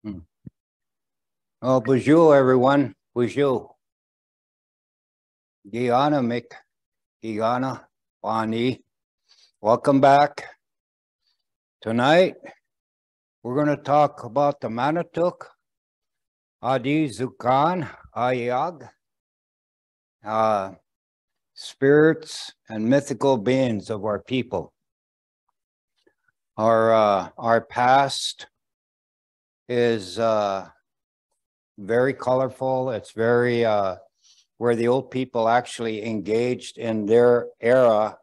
Hmm. Oh, bonjour, everyone. Bonjour. Guyana, Mick. Guyana, Wani. Welcome back. Tonight, we're going to talk about the Manatuk, Adi Zukan, Ayag, spirits and mythical beings of our people. Our past is very colorful. It's very where the old people actually engaged in their era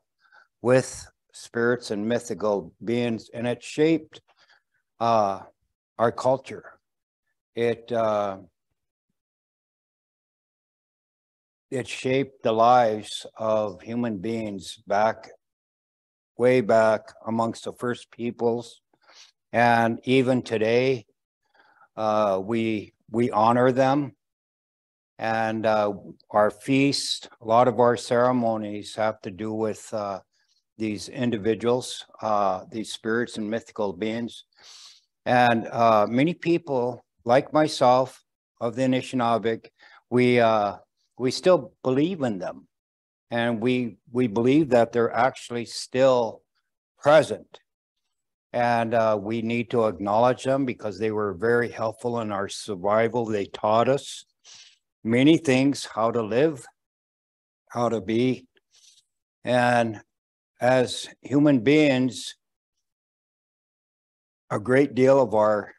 with spirits and mythical beings, and it shaped our culture. It shaped the lives of human beings way back amongst the first peoples, and even today we honor them. And our feast, a lot of our ceremonies have to do with these individuals, these spirits and mythical beings. And many people, like myself, of the Anishinabek, we still believe in them. And we believe that they're actually still present. And we need to acknowledge them because they were very helpful in our survival. They taught us many things, how to live, how to be. And as human beings, a great deal of our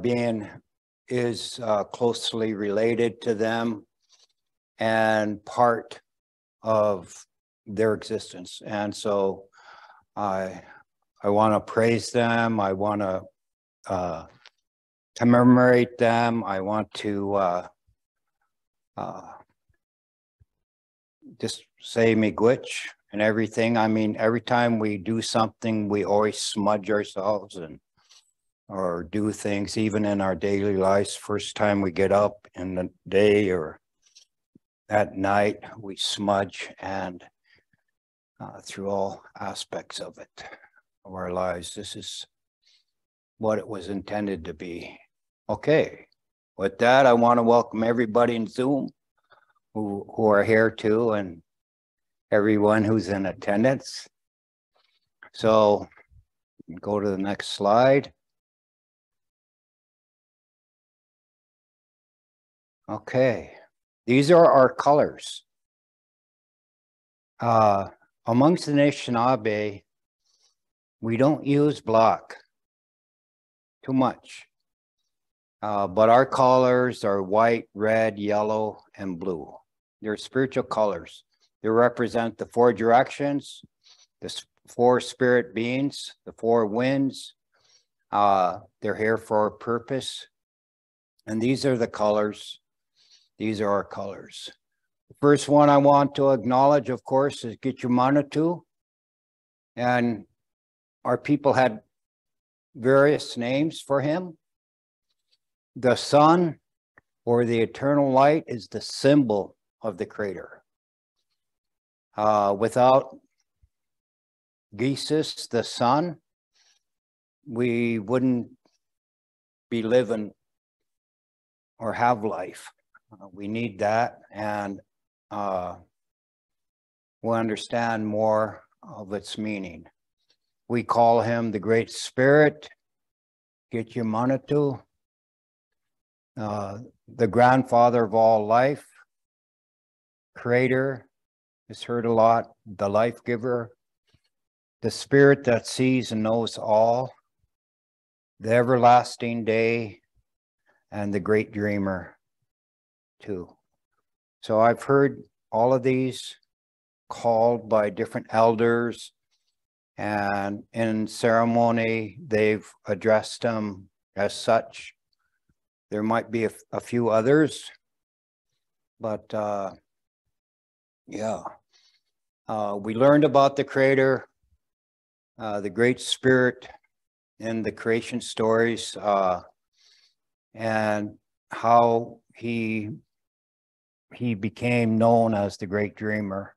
being is closely related to them and part of their existence. And so I want to praise them. I want to commemorate them. I want to just say miigwech and everything. I mean, every time we do something, we always smudge ourselves or do things, even in our daily lives. First time we get up in the day or at night, we smudge, and through all aspects of it, of our lives, this is what it was intended to be. Okay, with that, I want to welcome everybody in Zoom who are here too, and everyone who's in attendance. So go to the next slide. Okay, these are our colors. Amongst the Anishinaabe, we don't use black too much. But our colors are white, red, yellow, and blue. They're spiritual colors. They represent the four directions, the four spirit beings, the four winds. They're here for a purpose. And these are the colors. These are our colors. The first one I want to acknowledge, of course, is Gitchumanatu. And our people had various names for him. The sun, or the eternal light, is the symbol of the creator. Without Jesus, the sun, we wouldn't be living or have life. We need that, and we'll understand more of its meaning. We call him the Great Spirit, Gitchumanatu, the grandfather of all life, creator, is heard a lot, the life giver, the spirit that sees and knows all, the everlasting day, and the great dreamer too. So I've heard all of these called by different elders, and in ceremony, they've addressed them as such. There might be a few others, but yeah. We learned about the creator, the great spirit in the creation stories, and how he became known as the great dreamer,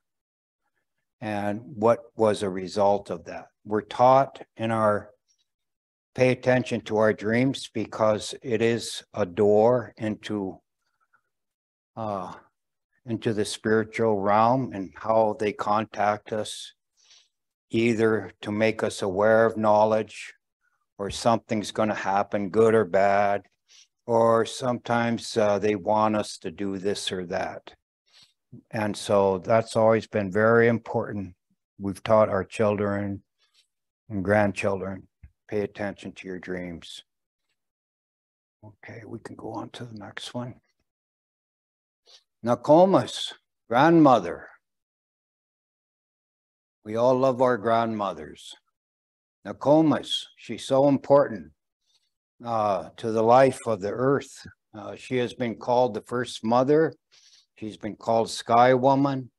and what was a result of that. We're taught in our pay attention to our dreams, because it is a door into the spiritual realm, and how they contact us, either to make us aware of knowledge, or something's going to happen, good or bad, or sometimes they want us to do this or that. And so that's always been very important. We've taught our children and grandchildren, pay attention to your dreams. Okay, we can go on to the next one. Nokomis, grandmother. We all love our grandmothers. Nokomis, she's so important to the life of the earth. She has been called the first mother. She's been called Sky Woman,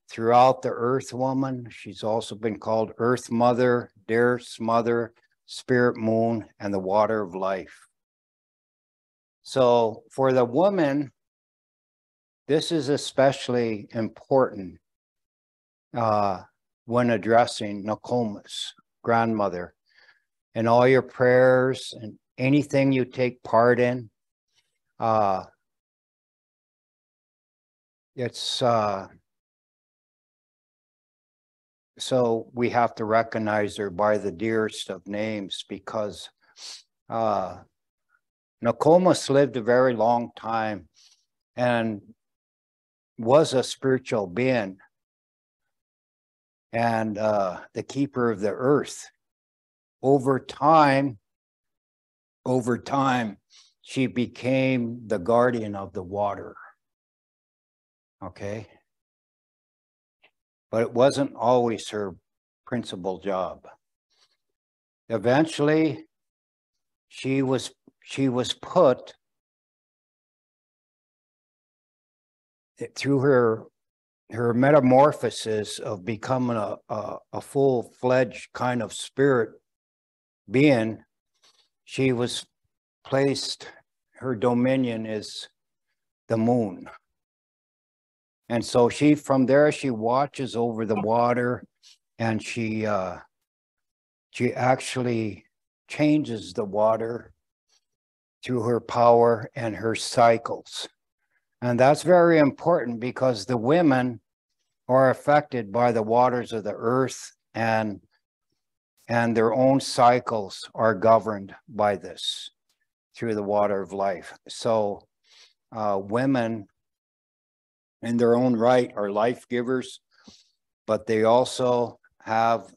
throughout the Earth Woman. She's also been called Earth Mother, Dearest Mother, Spirit Moon, and the Water of Life. So for the woman, this is especially important when addressing Nokomis, grandmother, and all your prayers and anything you take part in. So we have to recognize her by the dearest of names, because Nokomis lived a very long time and was a spiritual being, and the keeper of the earth. Over time, she became the guardian of the water. Okay. But it wasn't always her principal job. Eventually, she was put through her metamorphosis of becoming a full-fledged kind of spirit being. She was placed, her dominion is the moon. And so from there, she watches over the water, and she actually changes the water through her power and her cycles. And that's very important, because the women are affected by the waters of the earth, and their own cycles are governed by this through the water of life. So women in their own right are life givers, but they also have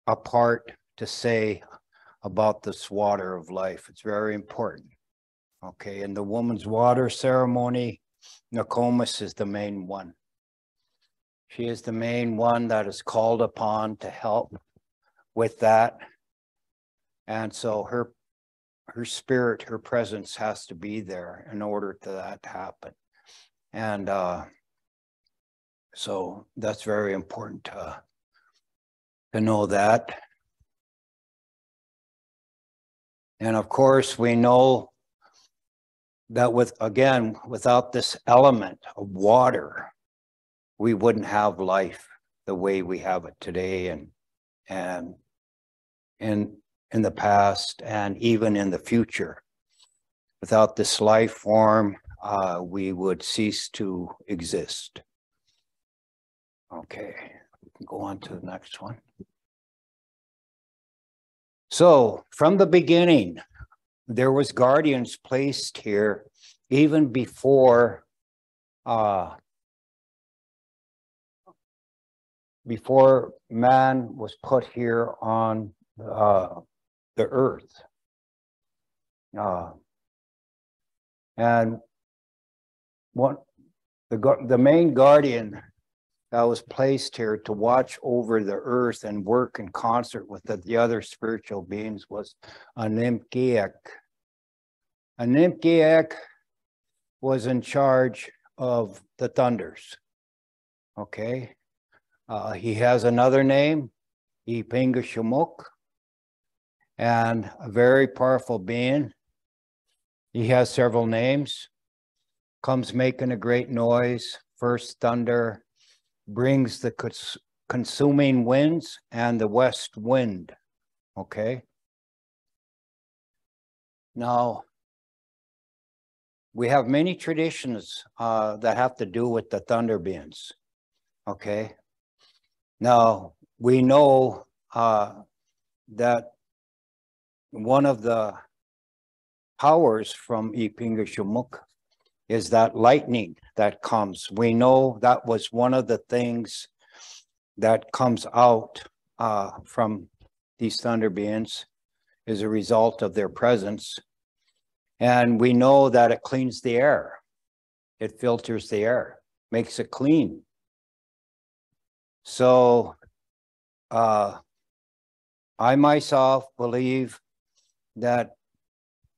a part to say about this water of life. It's very important. Okay, in the woman's water ceremony, Nokomis is the main one. She is the main one that is called upon to help with that. And so her spirit, her presence has to be there in order for that to happen. And so that's very important to know that. And of course, we know that without this element of water, we wouldn't have life the way we have it today, and in the past, and even in the future. Without this life form, we would cease to exist. Okay, we can go on to the next one. So from the beginning, there was guardians placed here even before man was put here on the earth. And the main guardian that was placed here to watch over the earth and work in concert with the other spiritual beings was Anishinabek. Anishinabek was in charge of the thunders. Okay. He has another name, Ipingashamuk, and a very powerful being. He has several names. Comes making a great noise, first thunder, brings the consuming winds and the west wind. Okay. Now, we have many traditions that have to do with the thunder beings. Okay. Now, we know that one of the powers from Ipingashumuk is that lightning that comes. We know that was one of the things that comes out from these thunder beings as a result of their presence. And we know that it cleans the air. It filters the air, makes it clean. So I myself believe that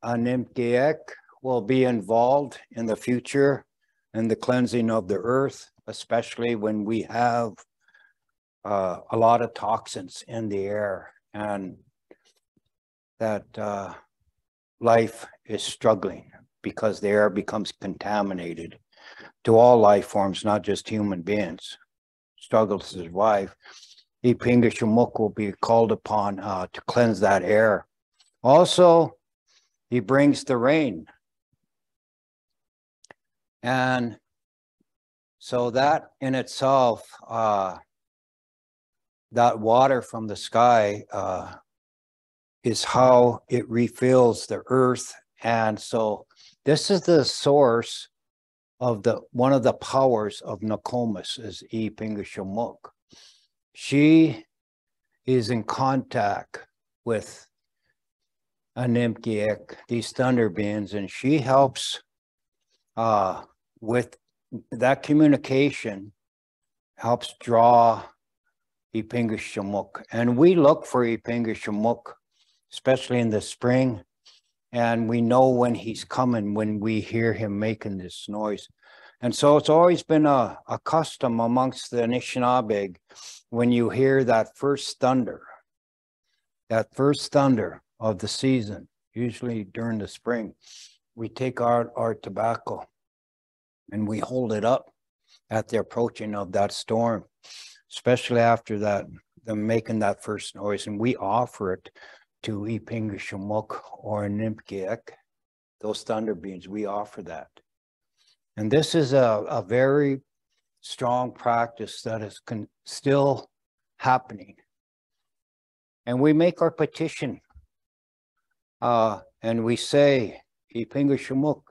Anishinabek will be involved in the future in the cleansing of the earth, especially when we have a lot of toxins in the air and that life is struggling because the air becomes contaminated to all life forms, not just human beings. Struggle to survive. Ipingashumuk will be called upon to cleanse that air. Also, he brings the rain. And so that in itself, that water from the sky is how it refills the earth. And so this is the source of one of the powers of Nokomis is Ipingashumuk. She is in contact with Anishinabek, these thunder beings, and she helps with that communication, helps draw Ipingashumuk. And we look for Ipingashumuk, especially in the spring, and we know when he's coming when we hear him making this noise. And so it's always been a custom amongst the Anishinabek when you hear that first thunder of the season, usually during the spring, we take our tobacco and we hold it up at the approaching of that storm, especially after that, them making that first noise, and we offer it to Ipingashumuk or Anishinabek, those thunder beings, we offer that. And this is a very strong practice that is still happening. And we make our petition and we say, Ipingashumuk,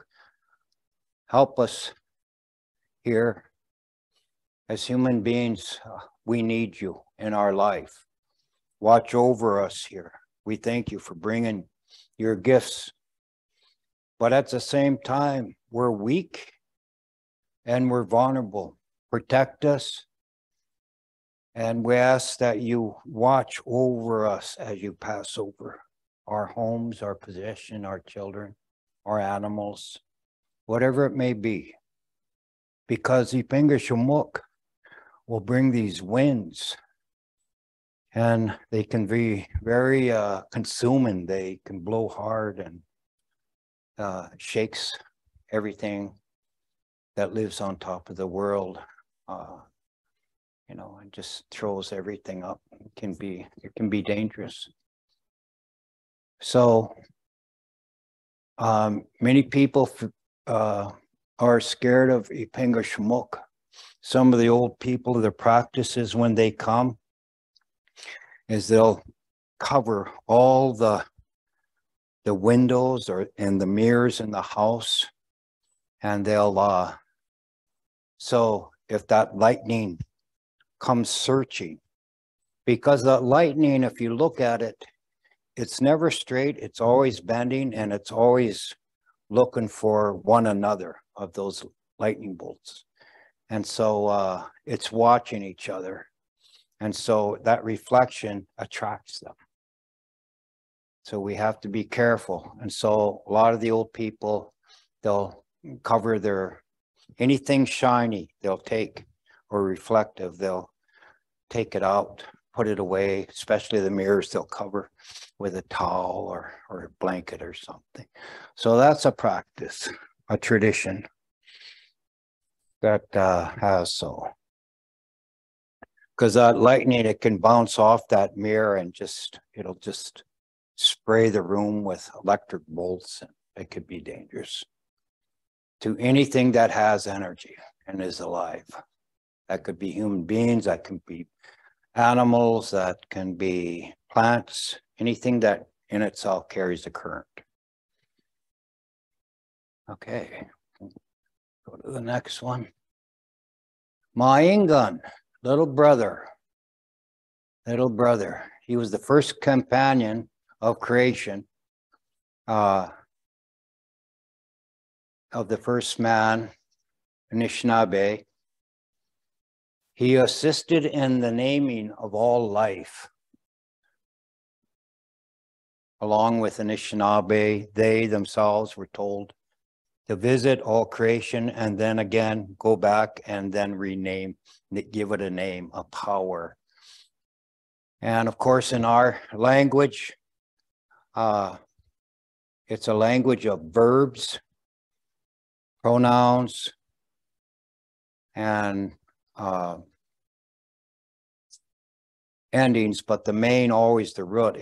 help us here. As human beings, we need you in our life. Watch over us here. We thank you for bringing your gifts. But at the same time, we're weak and we're vulnerable. Protect us. And we ask that you watch over us as you pass over our homes, our possession, our children, our animals, whatever it may be. Because Ipingashumuk will bring these winds, and they can be very consuming. They can blow hard and shakes everything that lives on top of the world. You know, and just throws everything up. It can be dangerous. So many people are scared of Ipingashumuk. Some of the old people, their practices when they come is they'll cover all the windows and the mirrors in the house, and they'll so if that lightning comes searching, because the lightning, if you look at it, it's never straight, it's always bending, and it's always looking for one another of those lightning bolts. And so it's watching each other. And so that reflection attracts them. So we have to be careful. And so a lot of the old people, they'll cover anything shiny, they'll take, or reflective, they'll take it out, put it away, especially the mirrors they'll cover with a towel or a blanket or something. So that's a practice, a tradition that has so. Because that lightning, it can bounce off that mirror and it'll just spray the room with electric bolts. It could be dangerous to anything that has energy and is alive. That could be human beings, that can be animals, that can be plants, anything that in itself carries a current. Okay, go to the next one. Maingan, little brother. Little brother. He was the first companion of creation, of the first man, Anishinabek. He assisted in the naming of all life. Along with Anishinaabe, they themselves were told to visit all creation and then again go back and then rename, give it a name, a power. And of course, in our language, it's a language of verbs, pronouns, and endings, but the main, always the root,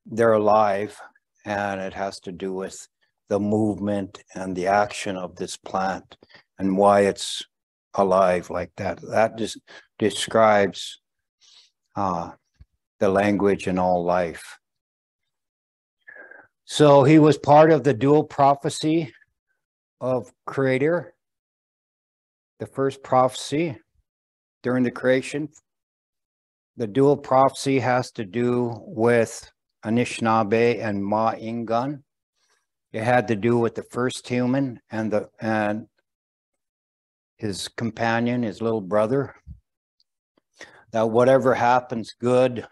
they're alive, and it has to do with the movement and the action of this plant and why it's alive like that. That just describes the language and all life. So he was part of the dual prophecy of Creator, the first prophecy during the creation. The dual prophecy has to do with Anishinaabe and Maingan. It had to do with the first human and his companion, his little brother. That whatever happens good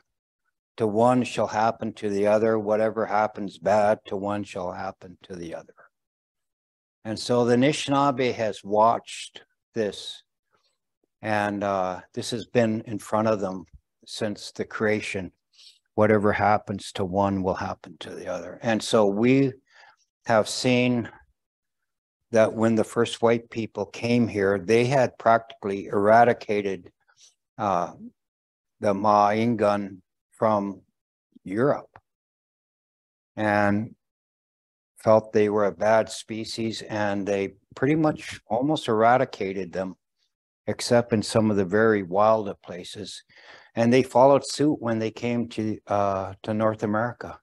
to one shall happen to the other. Whatever happens bad to one shall happen to the other. And so the Anishinaabe has watched this, and this has been in front of them since the creation. Whatever happens to one will happen to the other. And so we have seen that when the first white people came here, they had practically eradicated the Maingan from Europe and felt they were a bad species, and they pretty much almost eradicated them, except in some of the very wild places. And they followed suit when they came to North America.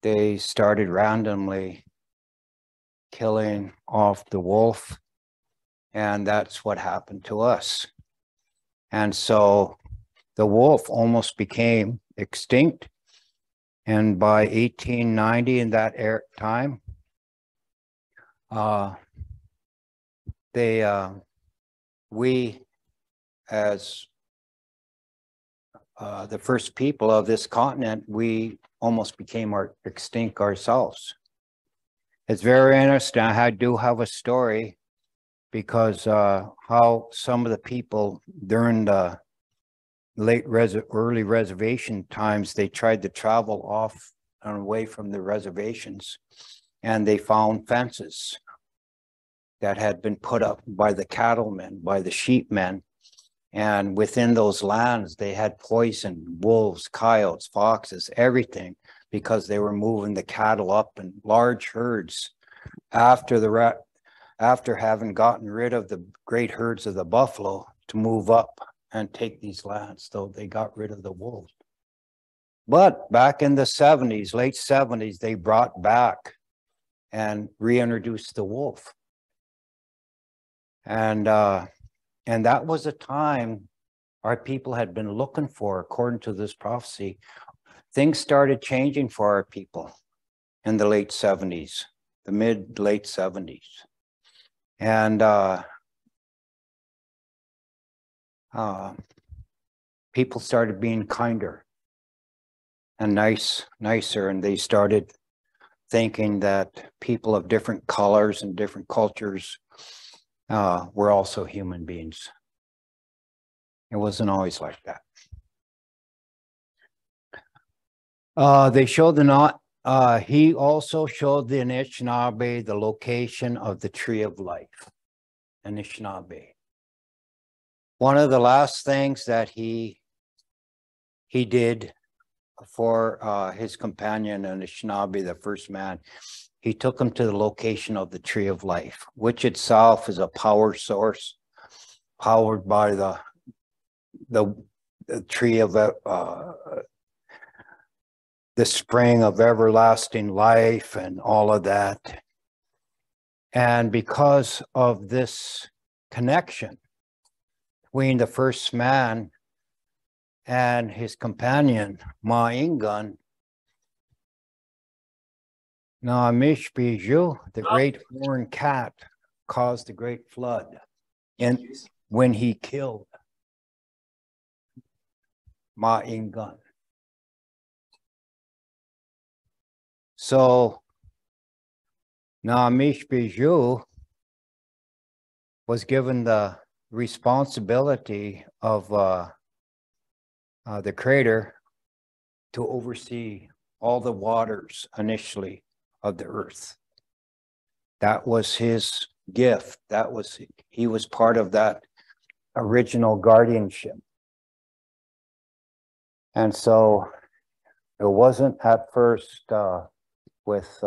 They started randomly killing off the wolf, and that's what happened to us. And so the wolf almost became extinct. And by 1890, in that time, we, as the first people of this continent, we almost became extinct ourselves. It's very interesting. I do have a story, because how some of the people during the early reservation times, they tried to travel off and away from the reservations, and they found fences that had been put up by the cattlemen, by the sheepmen. And within those lands, they had poisoned wolves, coyotes, foxes, everything, because they were moving the cattle up in large herds after having gotten rid of the great herds of the buffalo to move up and take these lands. So they got rid of the wolves. But back in the 70s, late 70s, they brought back and reintroduced the wolf. And that was a time our people had been looking for, according to this prophecy. Things started changing for our people in the late 70s, the mid-late 70s. And people started being kinder and nicer, and they started thinking that people of different colors and different cultures were also human beings. It wasn't always like that. They showed he also showed the Anishinaabe the location of the tree of life, Anishinaabe. One of the last things that he did for his companion Anishinabek, the first man. He took him to the location of the tree of life, which itself is a power source, powered by the tree of the spring of everlasting life and all of that. And because of this connection between the first man and his companion, Ma Ingan, Namish Bijou, the great horned cat, caused the great flood. And when he killed Ma Ingan. So Namish Bijou was given the responsibility of the creator to oversee all the waters initially of the earth. That was his gift. He was part of that original guardianship. And so it wasn't at first with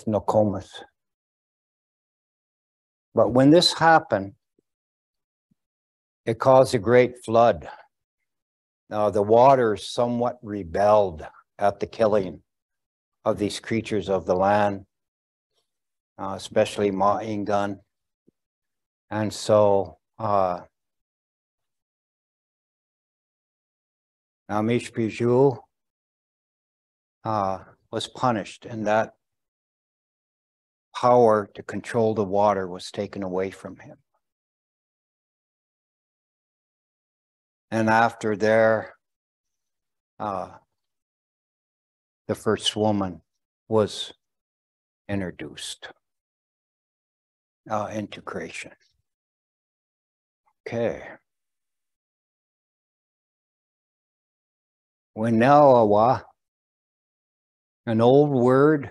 Nokomis. But when this happened, it caused a great flood. The waters somewhat rebelled at the killing of these creatures of the land, especially Ma Ingan. And so Namish Bijou was punished, and that power to control the water was taken away from him. And after there, the first woman was introduced into creation. Okay. Wenawa, an old word.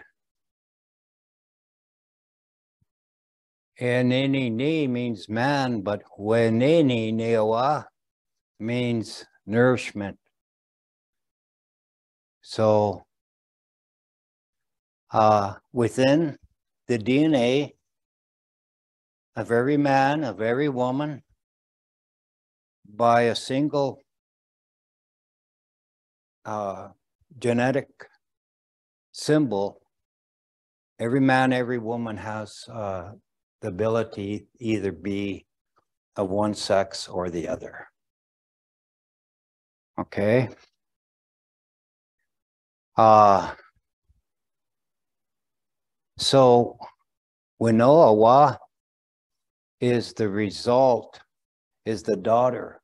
Eneni means man, but weneni newa means nourishment. So within the DNA of every man, of every woman, by a single genetic symbol, every man, every woman has the ability to either be of one sex or the other. Okay. So Winoawa is the result, is the daughter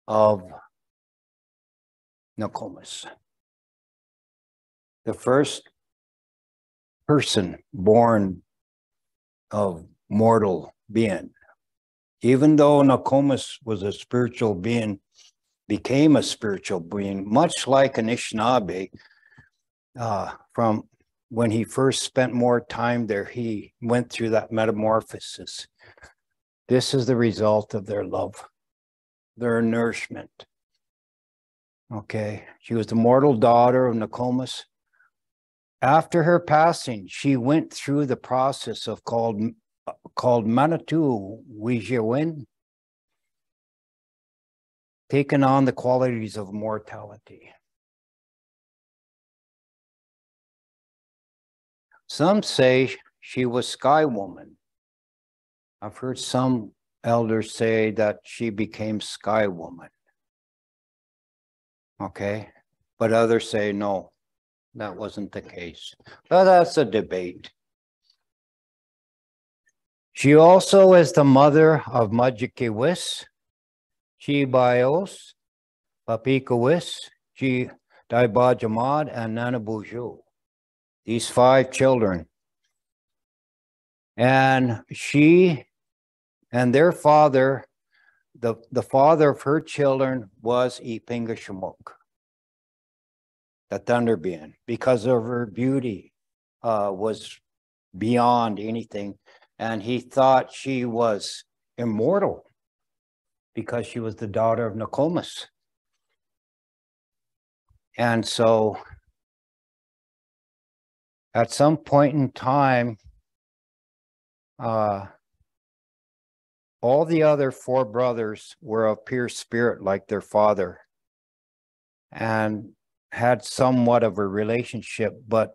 of Nokomis. The first person born of mortal being. Even though Nokomis was a spiritual being, became a spiritual being, much like Anishinabek, from when he first spent more time there, he went through that metamorphosis. This is the result of their love, their nourishment. Okay, she was the mortal daughter of Nokomis. After her passing, she went through the process of called Manitou Wijewin, taking on the qualities of mortality. Some say she was Sky Woman. I've heard some elders say that she became Sky Woman. Okay, but others say no, that wasn't the case. But that's a debate. She also is the mother of Majikiwis, Chibios, Papikawis, Chi Daibajamad, and Nanabuju. These 5 children. And she and their father, the father of her children was Ipingashamuk, the thunder being, because of her beauty was beyond anything. And he thought she was immortal because she was the daughter of Nokomis. And so at some point in time, all the other four brothers were of pure spirit like their father and had somewhat of a relationship. But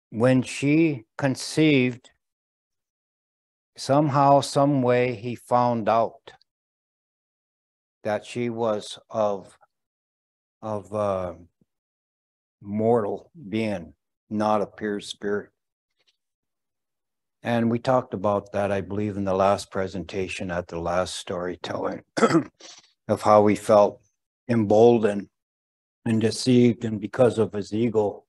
when she conceived, somehow, some way, he found out that she was of mortal being, not a pure spirit. And we talked about that, I believe, in the last presentation at the last storytelling of how he felt emboldened and deceived, and because of his ego,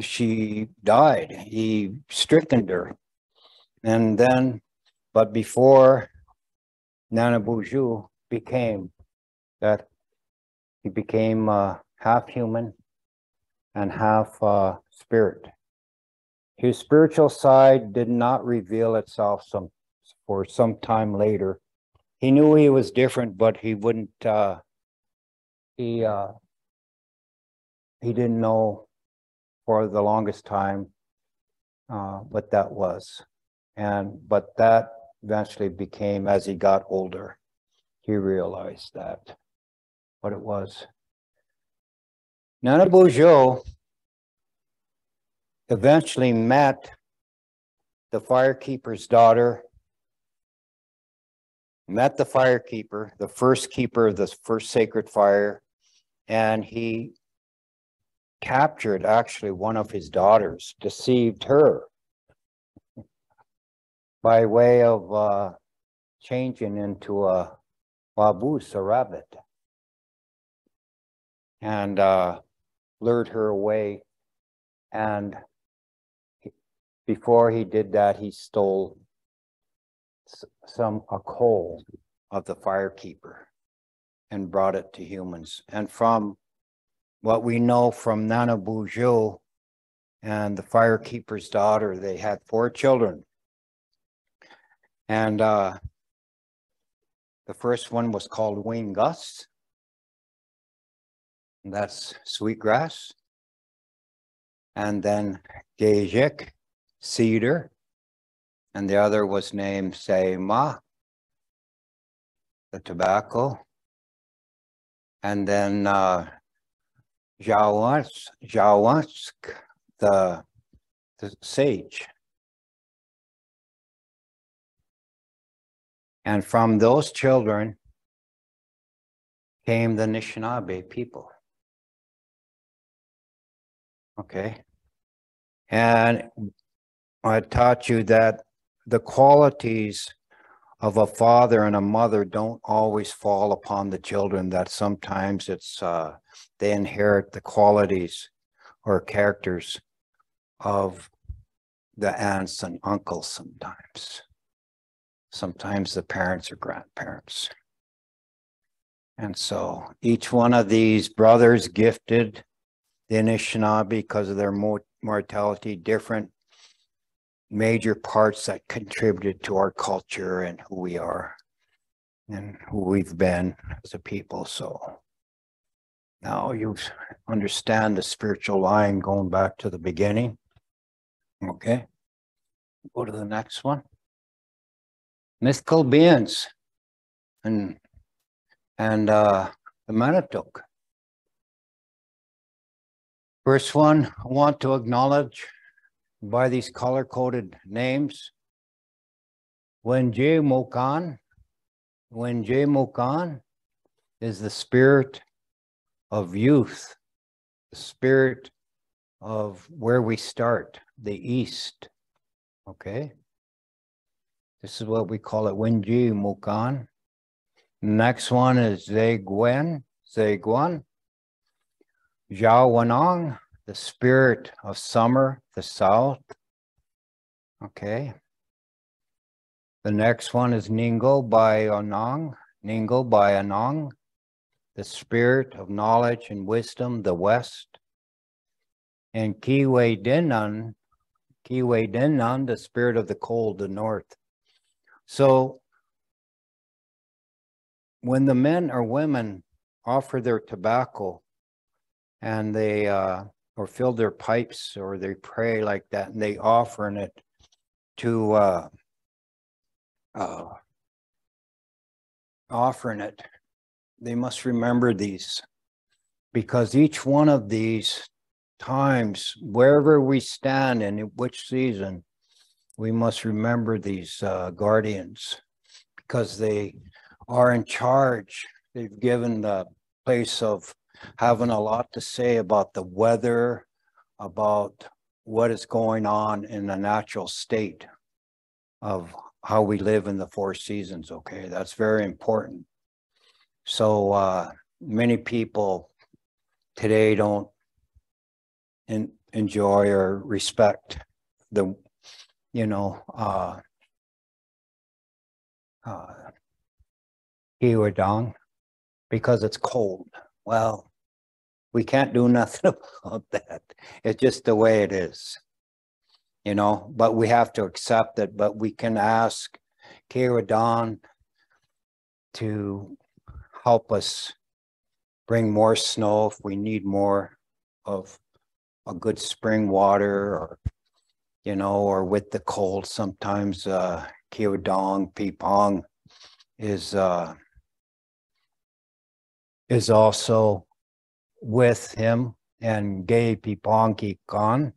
she died. He stricken her. And then, but before Nana Boujou became that, he became half human and half spirit. His spiritual side did not reveal itself for some time later. He knew he was different, but he wouldn't. He didn't know for the longest time what that was, but that eventually became, as he got older, he realized that what it was. Nana Boujou eventually met the firekeeper's daughter, met the firekeeper, the first keeper of the first sacred fire, and he captured actually one of his daughters, deceived her by way of changing into a waboose, a rabbit, and lured her away. And before he did that, he stole a coal of the firekeeper and brought it to humans. And from what we know from Nana Boujou and the firekeeper's daughter, they had 4 children. And the first one was called Wing Gus. And that's sweetgrass. And then Gejik, cedar. And the other was named Seima, the tobacco. And then Jawansk, the sage. And from those children came the Anishinabek people. Okay. And I taught you that the qualities of a father and a mother don't always fall upon the children, that sometimes it's they inherit the qualities or characters of the aunts and uncles sometimes. Sometimes the parents or grandparents. And so each one of these brothers gifted the Anishinaabe, because of their mortality, different major parts that contributed to our culture and who we are and who we've been as a people. So now you understand the spiritual line going back to the beginning. Okay, go to the next one. Mythical beings and the Manitou. First one I want to acknowledge by these color-coded names. Wenje Mokan is the spirit of youth, the spirit of where we start, the East. Okay? This is what we call it, Wenje Mokan. Next one is Zeguan, Zhaowanong, the spirit of summer, the south. Okay. The next one is Ningo by Anong, the spirit of knowledge and wisdom, the west. And Kiwe Denan, the spirit of the cold, the north. So when the men or women offer their tobacco and they or fill their pipes or they pray like that and they offering it to they must remember these, because each one of these times, wherever we stand and in which season, we must remember these guardians, because they are in charge. They've given the place of having a lot to say about the weather, about what is going on in the natural state of how we live in the four seasons. Okay, that's very important. So many people today don't enjoy or respect the, Iwadong because it's cold. Well, we can't do nothing about that. It's just the way it is, but we have to accept it. But we can ask Iwadong to help us bring more snow if we need more of a good spring water, or or with the cold sometimes Kiodong Pipong is also with him, and Gay Pipong Kikon,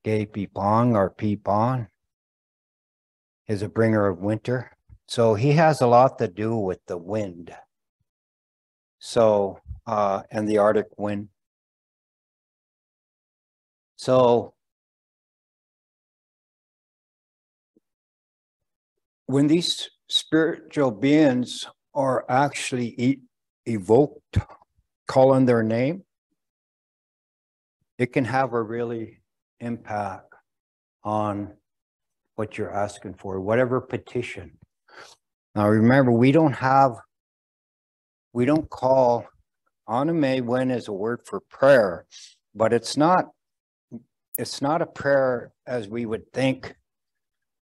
Gay Pipong or Pipon is a bringer of winter. So he has a lot to do with the wind. So and the Arctic wind. So when these spiritual beings are actually evoked, calling their name, it can have a really impact on what you're asking for, whatever petition. Now remember, we don't call Anime when is a word for prayer, but it's not a prayer as we would think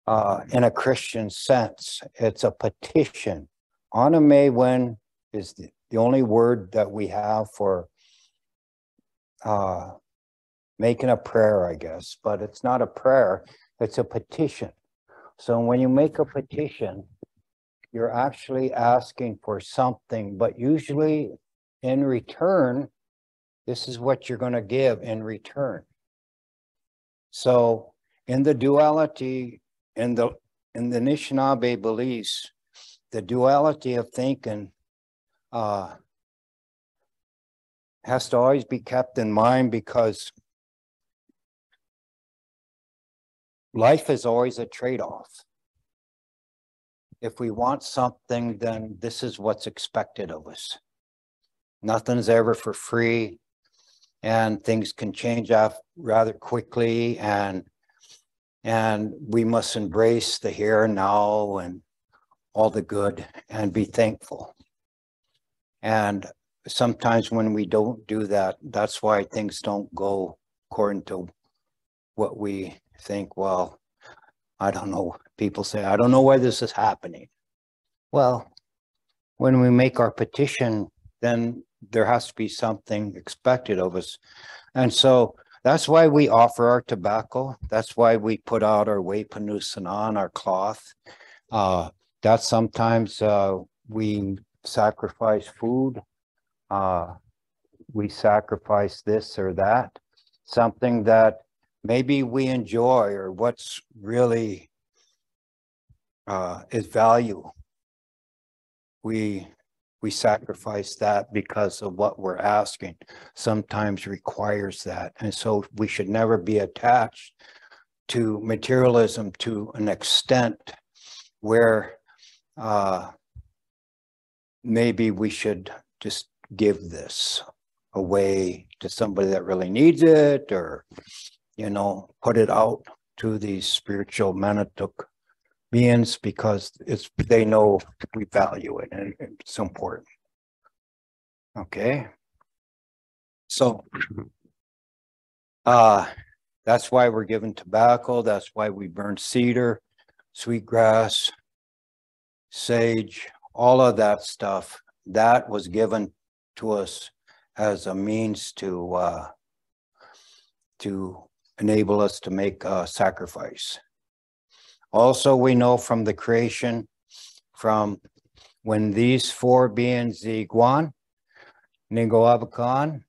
in a Christian sense. It's a petition. Anime when is the only word that we have for making a prayer, I guess, but it's not a prayer, it's a petition. So when you make a petition, you're actually asking for something, but usually in return, this is what you're going to give in return. So in the duality, in the Anishinabek beliefs, the duality of thinking has to always be kept in mind, because life is always a trade-off. If we want something, then this is what's expected of us. Nothing's ever for free, and things can change off rather quickly, and we must embrace the here and now and all the good and be thankful. And sometimes when we don't do that, that's why things don't go according to what we think. Well, I don't know. People say, I don't know why this is happening. Well, when we make our petition, then there has to be something expected of us. And so that's why we offer our tobacco. That's why we put out our Weipanusanan, our cloth. That sometimes we sacrifice food. We sacrifice this or that, something that maybe we enjoy, or what's really is value. We sacrifice that because of what we're asking sometimes requires that. And so we should never be attached to materialism to an extent where maybe we should just give this away to somebody that really needs it, or put it out to these spiritual Manituk beings because they know we value it and it's important. Okay. So that's why we're given tobacco. That's why we burn cedar, sweetgrass, sage, all of that stuff. That was given to us as a means to enable us to make a sacrifice. Also, we know from the creation, from when these four beings, the Iguan, Ningo Abakan,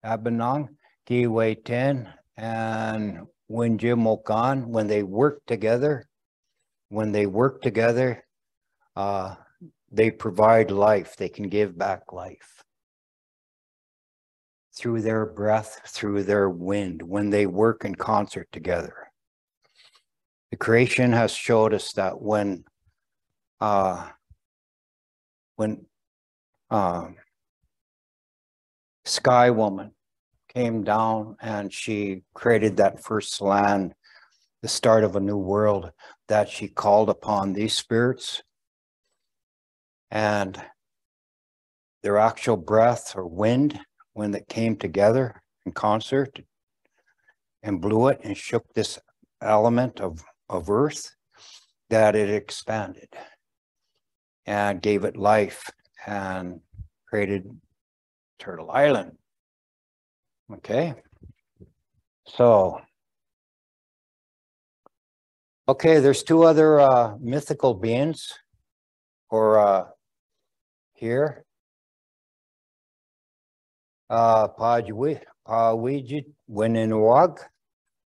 Abanang, Kiwei Ten, and Winjimokan, when they work together, they provide life. They can give back life through their breath, through their wind, when they work in concert together. The creation has showed us that when Sky Woman came down and she created that first land, the start of a new world, that she called upon these spirits, and their actual breath or wind, when it came together in concert and blew it and shook this element of earth, that it expanded and gave it life and created Turtle Island. Okay, so there's two other mythical beings, or here, Pawiji Winninwag.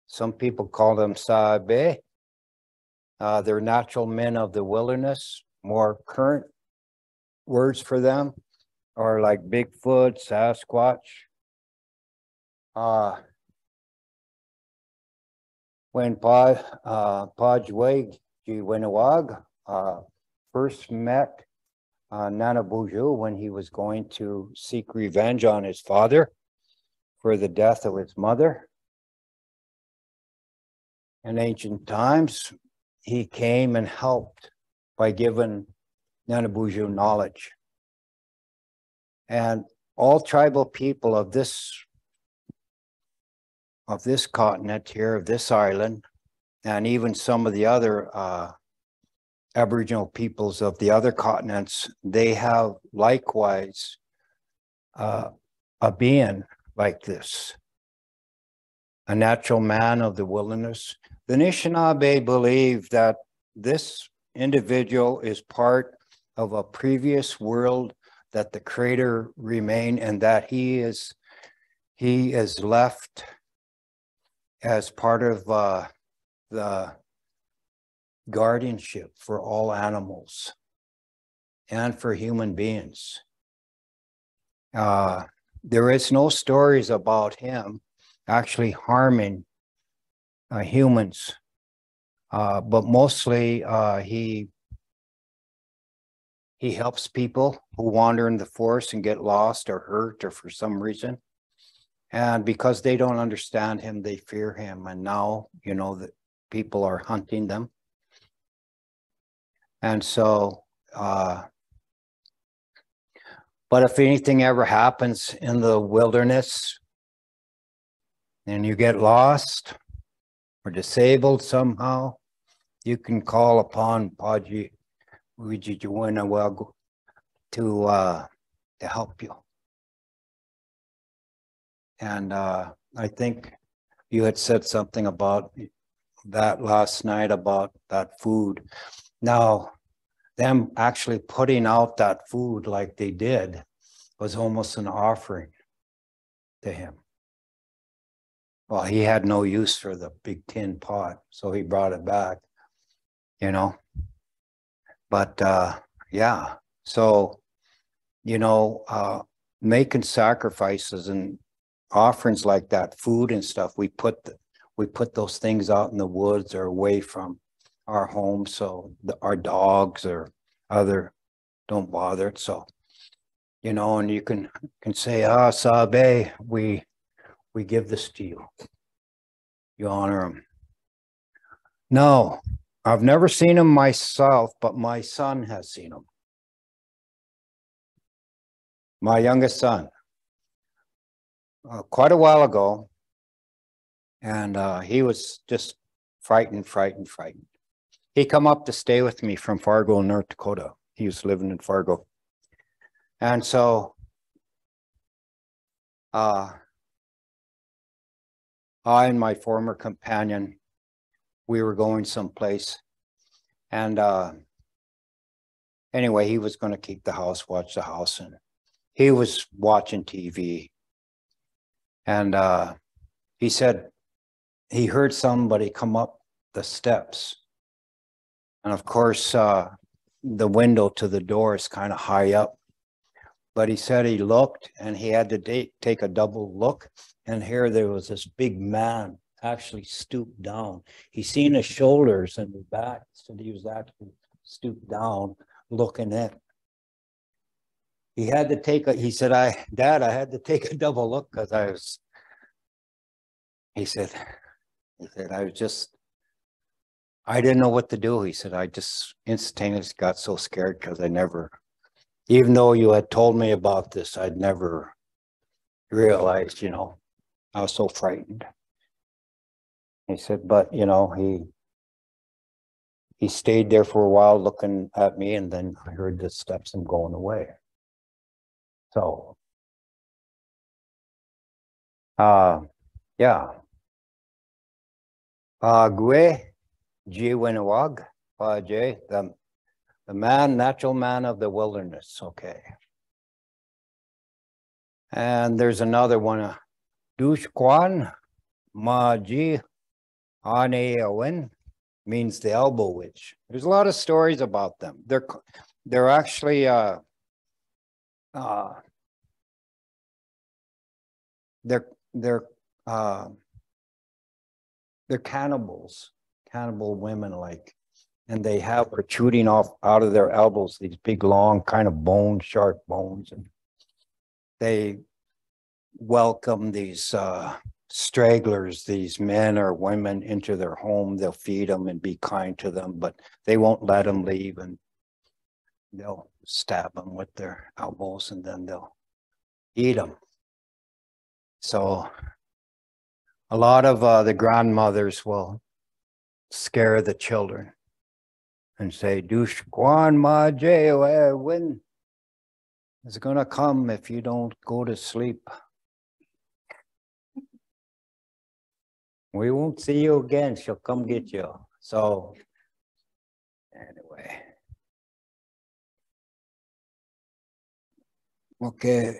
Some people call them Saabe. They're natural men of the wilderness. More current words for them are like Bigfoot, Sasquatch. When Pawiji Winninwag first met Nanabuju, when he was going to seek revenge on his father for the death of his mother. In ancient times, he came and helped by giving Nanabuju knowledge. And all tribal people of this continent here, of this island, and even some of the other Aboriginal peoples of the other continents, they have likewise a being like this, a natural man of the wilderness. The Anishinabek believe that this individual is part of a previous world, that the creator remained, and that he is left as part of the guardianship for all animals and for human beings. There is no stories about him actually harming humans, but mostly he helps people who wander in the forest and get lost or hurt or for some reason. And because they don't understand him, they fear him. And now, you know, that people are hunting them. And so, but if anything ever happens in the wilderness and you get lost or disabled somehow, you can call upon Pawiji Winninwag to help you. And I think you had said something about that last night, about that food. Now, them actually putting out that food like they did was almost an offering to him. Well, he had no use for the big tin pot, so he brought it back, you know. But yeah, so, you know, making sacrifices and offerings like that, food and stuff, we put those things out in the woods or away from our home, so our dogs or other don't bother it. So, you know, and you can say, Sabe, we give this to you. You honor him. No, I've never seen him myself, but my son has seen him. My youngest son, quite a while ago, and he was just frightened. He come up to stay with me from Fargo, North Dakota. He was living in Fargo. And so I and my former companion, we were going someplace, and anyway, he was going to keep the house, watch the house, and he was watching TV. And he said he heard somebody come up the steps. And of course, the window to the door is kind of high up. But he said he looked and he had to take a double look. And here there was this big man actually stooped down. He seen his shoulders and his back. So he was actually stooped down looking in. He had to take he said, Dad, I had to take a double look because he said, I didn't know what to do. He said, I just instantaneously got so scared because even though you had told me about this, I'd never realized, I was so frightened. He said, but, he stayed there for a while looking at me, and then I heard the steps and going away. So, yeah. Gue, Jiwinawag, the natural man of the wilderness. Okay. And there's another one, Dushkwan Maji Ane means the elbow witch. There's a lot of stories about them. They're actually they're cannibals, cannibal women, and they have protruding out of their elbows these big long kind of bones, sharp bones, and they welcome these stragglers, these men or women, into their home. They'll feed them and be kind to them, but they won't let them leave, and they'll stab them with their elbows, and then they'll eat them. So a lot of the grandmothers will scare the children and say, Dushkwan ma je, when is going to come if you don't go to sleep. We won't see you again. She'll come get you. So anyway. Okay.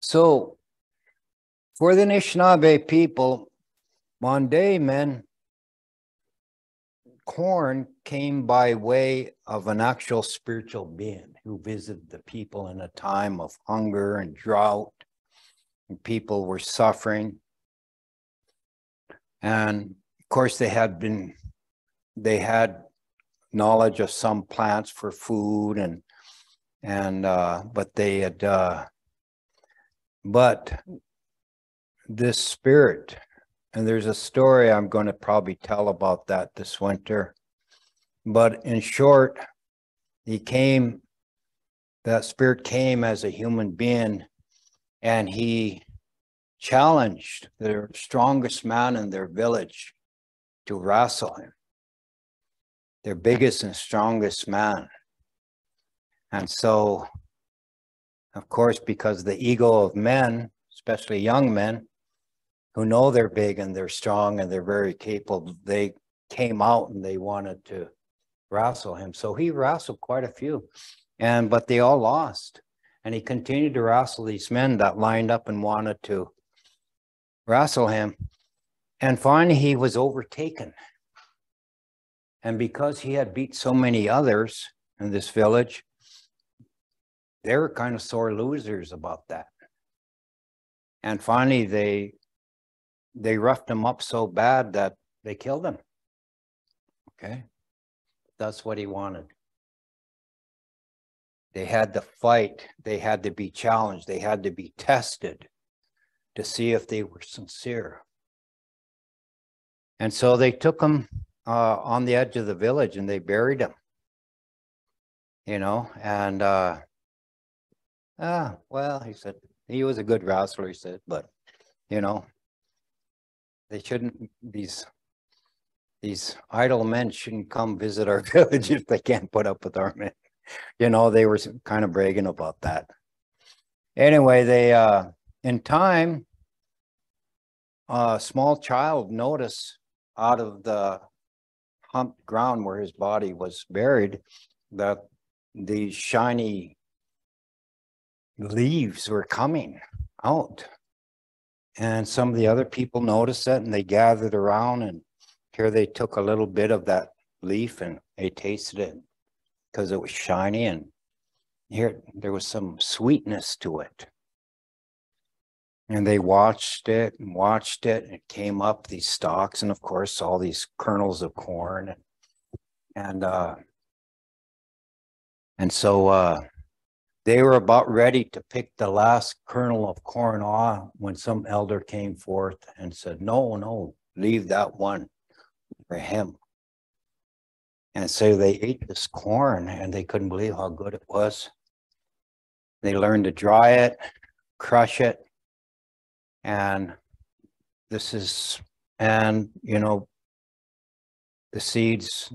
So for the Anishinabek people, Monday men, corn came by way of an actual spiritual being who visited the people in a time of hunger and drought, and people were suffering. And of course they had knowledge of some plants for food, but they had but this spirit, and there's a story I'm going to probably tell about that this winter. But in short, that spirit came as a human being, and he challenged the strongest man in their village to wrestle him, their biggest and strongest man. And so, of course, because the ego of men, especially young men, who know they're big and they're strong and they're very capable, they came out and they wanted to wrestle him. So he wrestled quite a few, but they all lost. And he continued to wrestle these men that lined up and wanted to wrestle him. And finally he was overtaken. And because he had beat so many others in this village, they were kind of sore losers about that. And finally they roughed him up so bad that they killed him. Okay. That's what he wanted. They had to fight. They had to be challenged. They had to be tested to see if they were sincere. And so they took him on the edge of the village and they buried him, and well, he said, he was a good wrestler, he said, but, they shouldn't, these idle men shouldn't come visit our village if they can't put up with our men. You know, they were kind of bragging about that. Anyway, they in time, a small child noticed out of the humped ground where his body was buried that these shiny leaves were coming out. And some of the other people noticed that, and they gathered around, and here they took a little bit of that leaf and they tasted it because it was shiny, and here there was some sweetness to it. And they watched it and watched it, and it came up, these stalks, and of course all these kernels of corn, and so they were about ready to pick the last kernel of corn off when some elder came forth and said, no, leave that one for him. And so they ate this corn, and they couldn't believe how good it was. They learned to dry it, crush it, and you know, the seeds,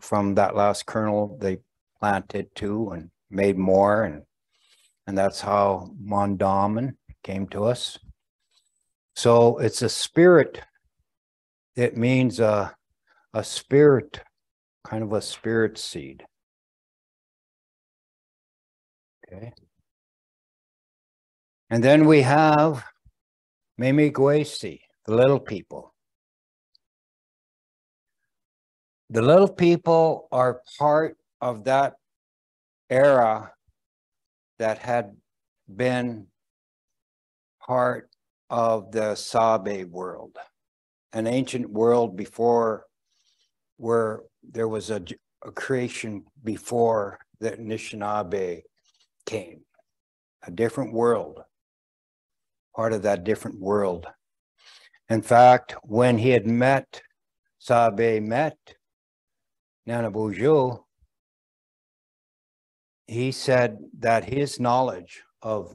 from that last kernel, they planted too and made more, and that's how Mondamin came to us. So it's a spirit. It means a spirit, kind of a spirit seed. Okay. And then we have Mimigwesi, the little people. The little people are part of that era that had been part of the Sabe world, an ancient world before, where there was a creation before the Anishinabek came, a different world, part of that different world. In fact, when he had met, Sabe met Nanabujo, he said that his knowledge of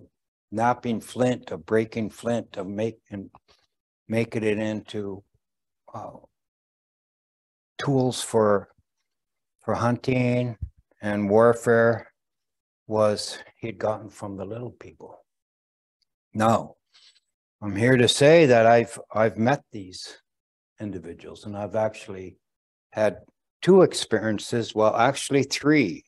napping flint, of breaking flint, of making it into tools for hunting and warfare he'd gotten from the little people. Now, I'm here to say that I've met these individuals, and I've actually had 2 experiences, well, actually 3.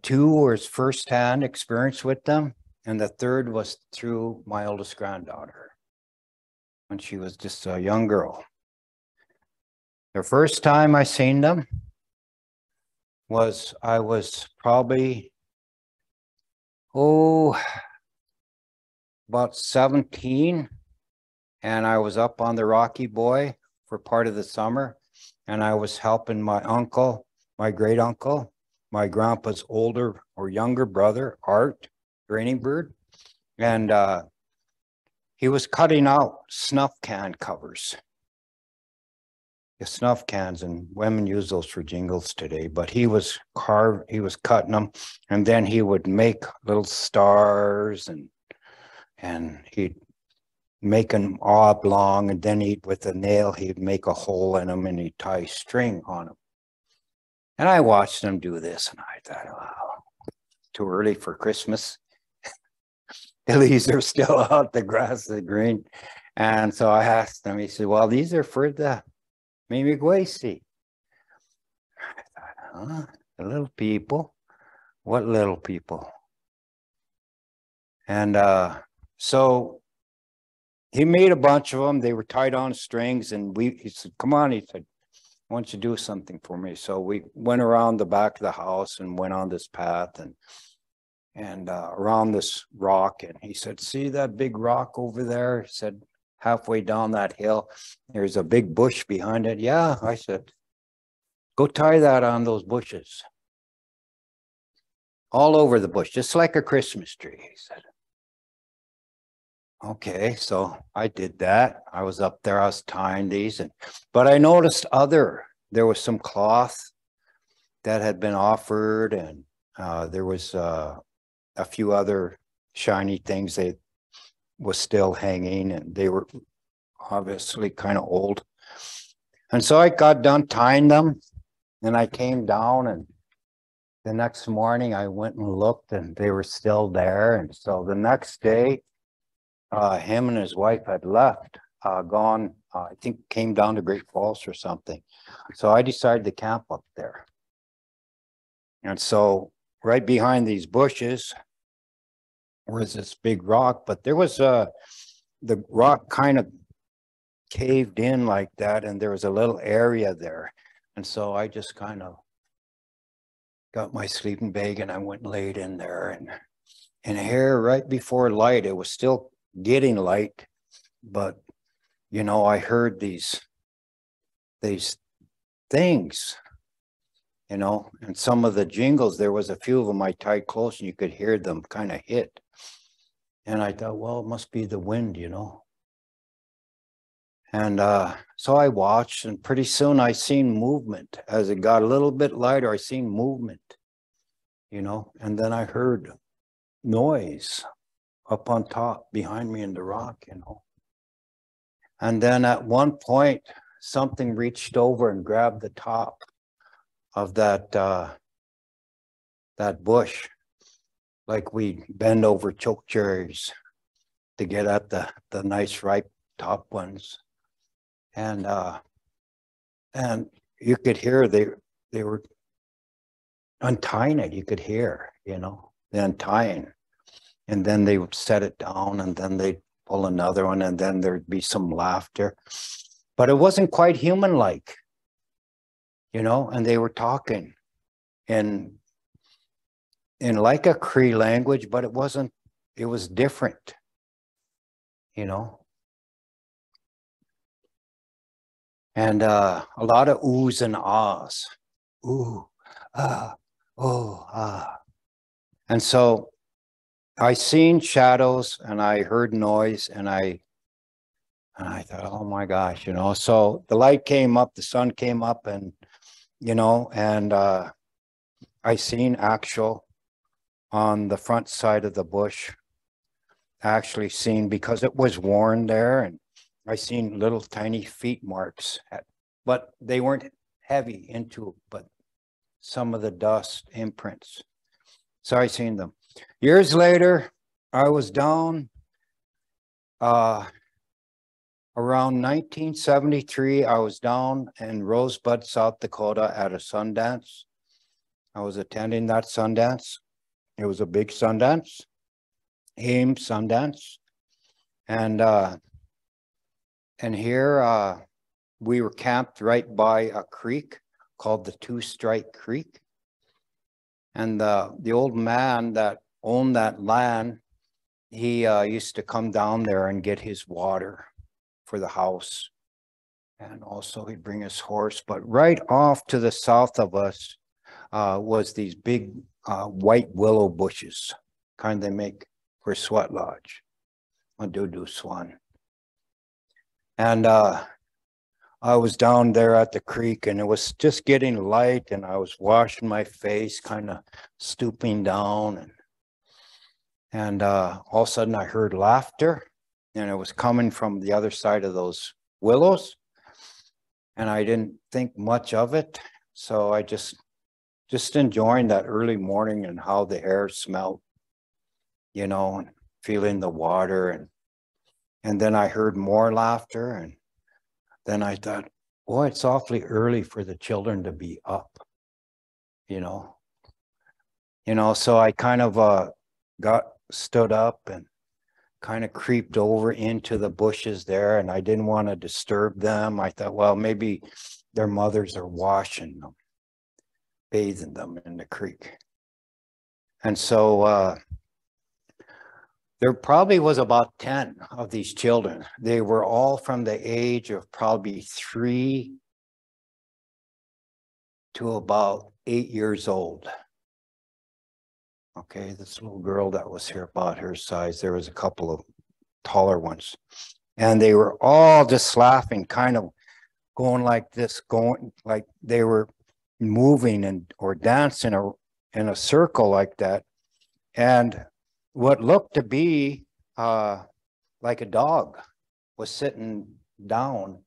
2 was firsthand experience with them, and the 3rd was through my oldest granddaughter when she was just a young girl. The first time I seen them I was probably, about 17, and I was up on the Rocky Boy for part of the summer, and I was helping my uncle, my great uncle, my grandpa's older or younger brother, Art Grainingbird, and he was cutting out snuff can covers. The snuff cans, and women use those for jingles today, but he was cutting them, and then he would make little stars, and he'd make them oblong, and then with a nail, he'd make a hole in them, and he'd tie string on them. And I watched him do this, and I thought, wow, too early for Christmas. The leaves are still out, the grass is green. And so I asked him, he said, well, these are for the Mimigwesi. I thought, the little people? What little people? And so he made a bunch of them. They were tied on strings, and he said, come on, he said, why don't you do something for me? So we went around the back of the house and went on this path and around this rock. And he said, see that big rock over there? He said, halfway down that hill, there's a big bush behind it. Yeah, I said, go tie that on those bushes. All over the bush, just like a Christmas tree, he said. Okay, so I did that. I was up there, I was tying these, but I noticed there was some cloth that had been offered, and there was a few other shiny things that was still hanging, and they were obviously kind of old. And so I got done tying them, and I came down, and the next morning I went and looked and they were still there. And so the next day, him and his wife had left, gone, I think came down to Great Falls or something. So I decided to camp up there. And so right behind these bushes was this big rock, but there was the rock kind of caved in like that, and there was a little area there. And so I just kind of got my sleeping bag and I went and laid in there. And here right before light, it was still getting light, but you know, I heard these things, you know, and some of the jingles, there was a few of them I tied close and you could hear them kind of hit. And I thought, well, it must be the wind, you know. And so I watched, and pretty soon I seen movement. As it got a little bit lighter, I seen movement, you know, and then I heard noise up on top behind me in the rock, you know. And then at one point, something reached over and grabbed the top of that bush, like we bend over choke cherries to get at the nice ripe top ones. And you could hear they were untying it. You could hear, you know, the untying. And then they would set it down, and then they'd pull another one, and then there'd be some laughter. But it wasn't quite human-like, you know, and they were talking in like a Cree language, but it wasn't, it was different, you know. And a lot of oohs and ahs. Ooh, ah, oh, ah. And so I seen shadows and I heard noise, and I thought, oh my gosh, you know. So the light came up, the sun came up, and, you know, and I seen actual on the front side of the bush, actually seen, because it was worn there, and I seen little tiny feet marks, but they weren't heavy into, but some of the dust imprints. So I seen them. Years later, I was down around 1973. I was down in Rosebud, South Dakota at a Sundance. I was attending that Sundance. It was a big Sundance, AIM Sundance. And here we were camped right by a creek called the Two Strike Creek. And the old man that owned that land, he used to come down there and get his water for the house. And also he'd bring his horse. But right off to the south of us was these big white willow bushes, kind they make for sweat lodge, a doo-doo swan. And I was down there at the creek, and it was just getting light, and I was washing my face, kind of stooping down, and all of a sudden I heard laughter, and it was coming from the other side of those willows, and I didn't think much of it, so I just enjoying that early morning and how the air smelled, you know, and feeling the water, and then I heard more laughter, and then I thought, boy, it's awfully early for the children to be up, you know. So I kind of stood up and kind of creeped over into the bushes there, and I didn't want to disturb them. I thought, well, maybe their mothers are washing them, bathing them in the creek. And so there probably was about 10 of these children. They were all from the age of probably 3 to about 8 years old. Okay, this little girl that was here about her size, there was a couple of taller ones. And they were all just laughing, kind of going like this, going like they were moving or dancing in a circle like that. And what looked to be like a dog was sitting down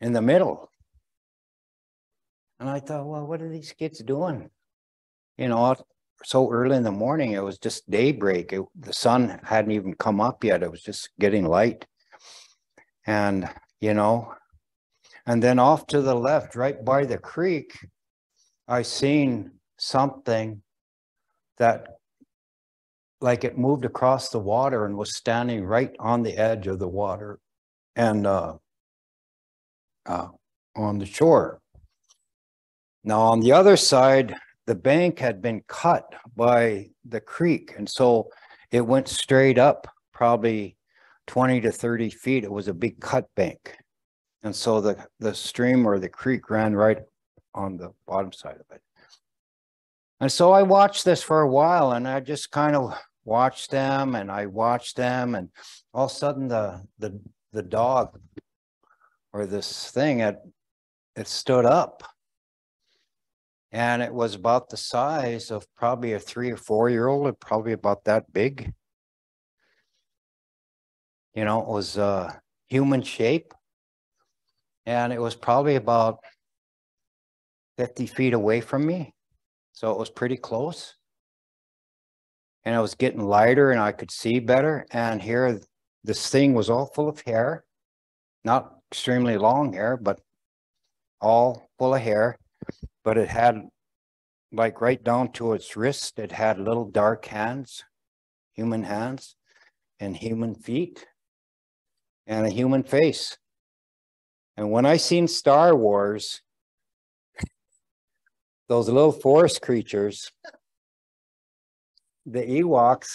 in the middle. And I thought, well, what are these kids doing? you know, so early in the morning, it was just daybreak. The sun hadn't even come up yet. It was just getting light. And, you know, and then off to the left, right by the creek, I seen something that like it moved across the water and was standing right on the edge of the water and on the shore. Now, on the other side, the bank had been cut by the creek. And so it went straight up, probably 20 to 30 feet. It was a big cut bank. And so the stream or the creek ran right on the bottom side of it. And so I watched this for a while, and I just kind of watched them, and I watched them, and all of a sudden the dog or this thing, it stood up. And it was about the size of probably a 3 or 4 year old, probably about that big. You know, it was human shape. And it was probably about 50 feet away from me. So it was pretty close. And it was getting lighter and I could see better. And here, this thing was all full of hair. Not extremely long hair, but all full of hair. But it had, like right down to its wrist, it had little dark hands, human hands, and human feet, and a human face. And when I seen Star Wars, those little forest creatures, the Ewoks,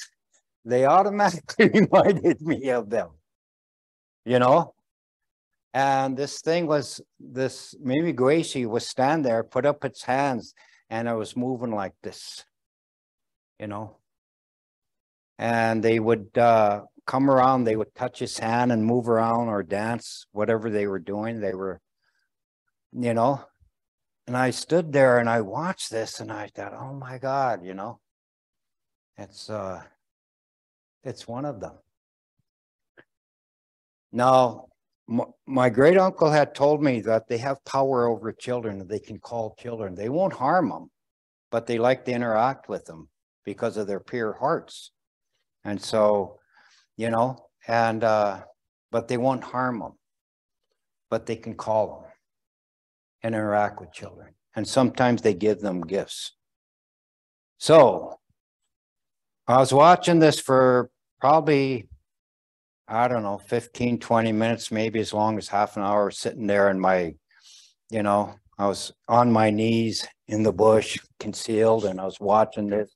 they automatically reminded me of them, you know? And this thing was, this Mimiguashi was stand there, put up its hands, and it was moving like this, you know? And they would come around, they would touch his hand and move around or dance, whatever they were doing. They were, you know? And I stood there and I watched this and I thought, oh my God, you know? It's one of them. Now, my great uncle had told me that they have power over children. They can call children. They won't harm them, but they like to interact with them because of their pure hearts. And so, you know, and but they won't harm them, but they can call them and interact with children. And sometimes they give them gifts. So I was watching this for probably, I don't know, 15, 20 minutes, maybe as long as half an hour, sitting there in my, you know, I was on my knees in the bush, concealed, and I was watching this.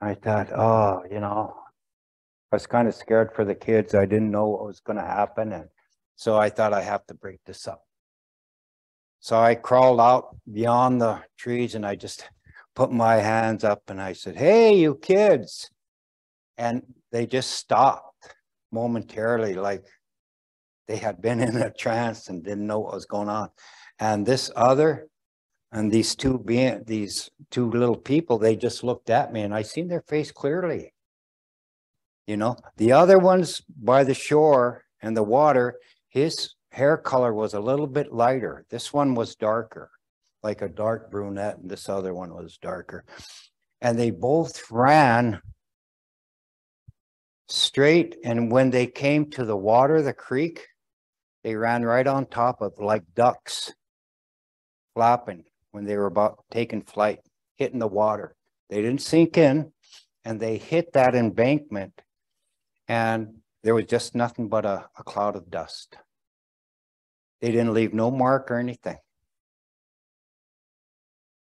I thought, oh, you know, I was kind of scared for the kids. I didn't know what was going to happen. And so I thought I have to break this up. So I crawled out beyond the trees and I just put my hands up and I said, hey, you kids. And they just stopped momentarily, like they had been in a trance and didn't know what was going on. And this other, and these two little people, they just looked at me and I seen their face clearly. You know, the other ones by the shore and the water, his hair color was a little bit lighter. This one was darker, like a dark brunette, and this other one was darker. And they both ran straight, and when they came to the water, the creek, they ran right on top of, like ducks, flapping when they were about taking flight, hitting the water. They didn't sink in, and they hit that embankment, and there was just nothing but a cloud of dust. They didn't leave no mark or anything.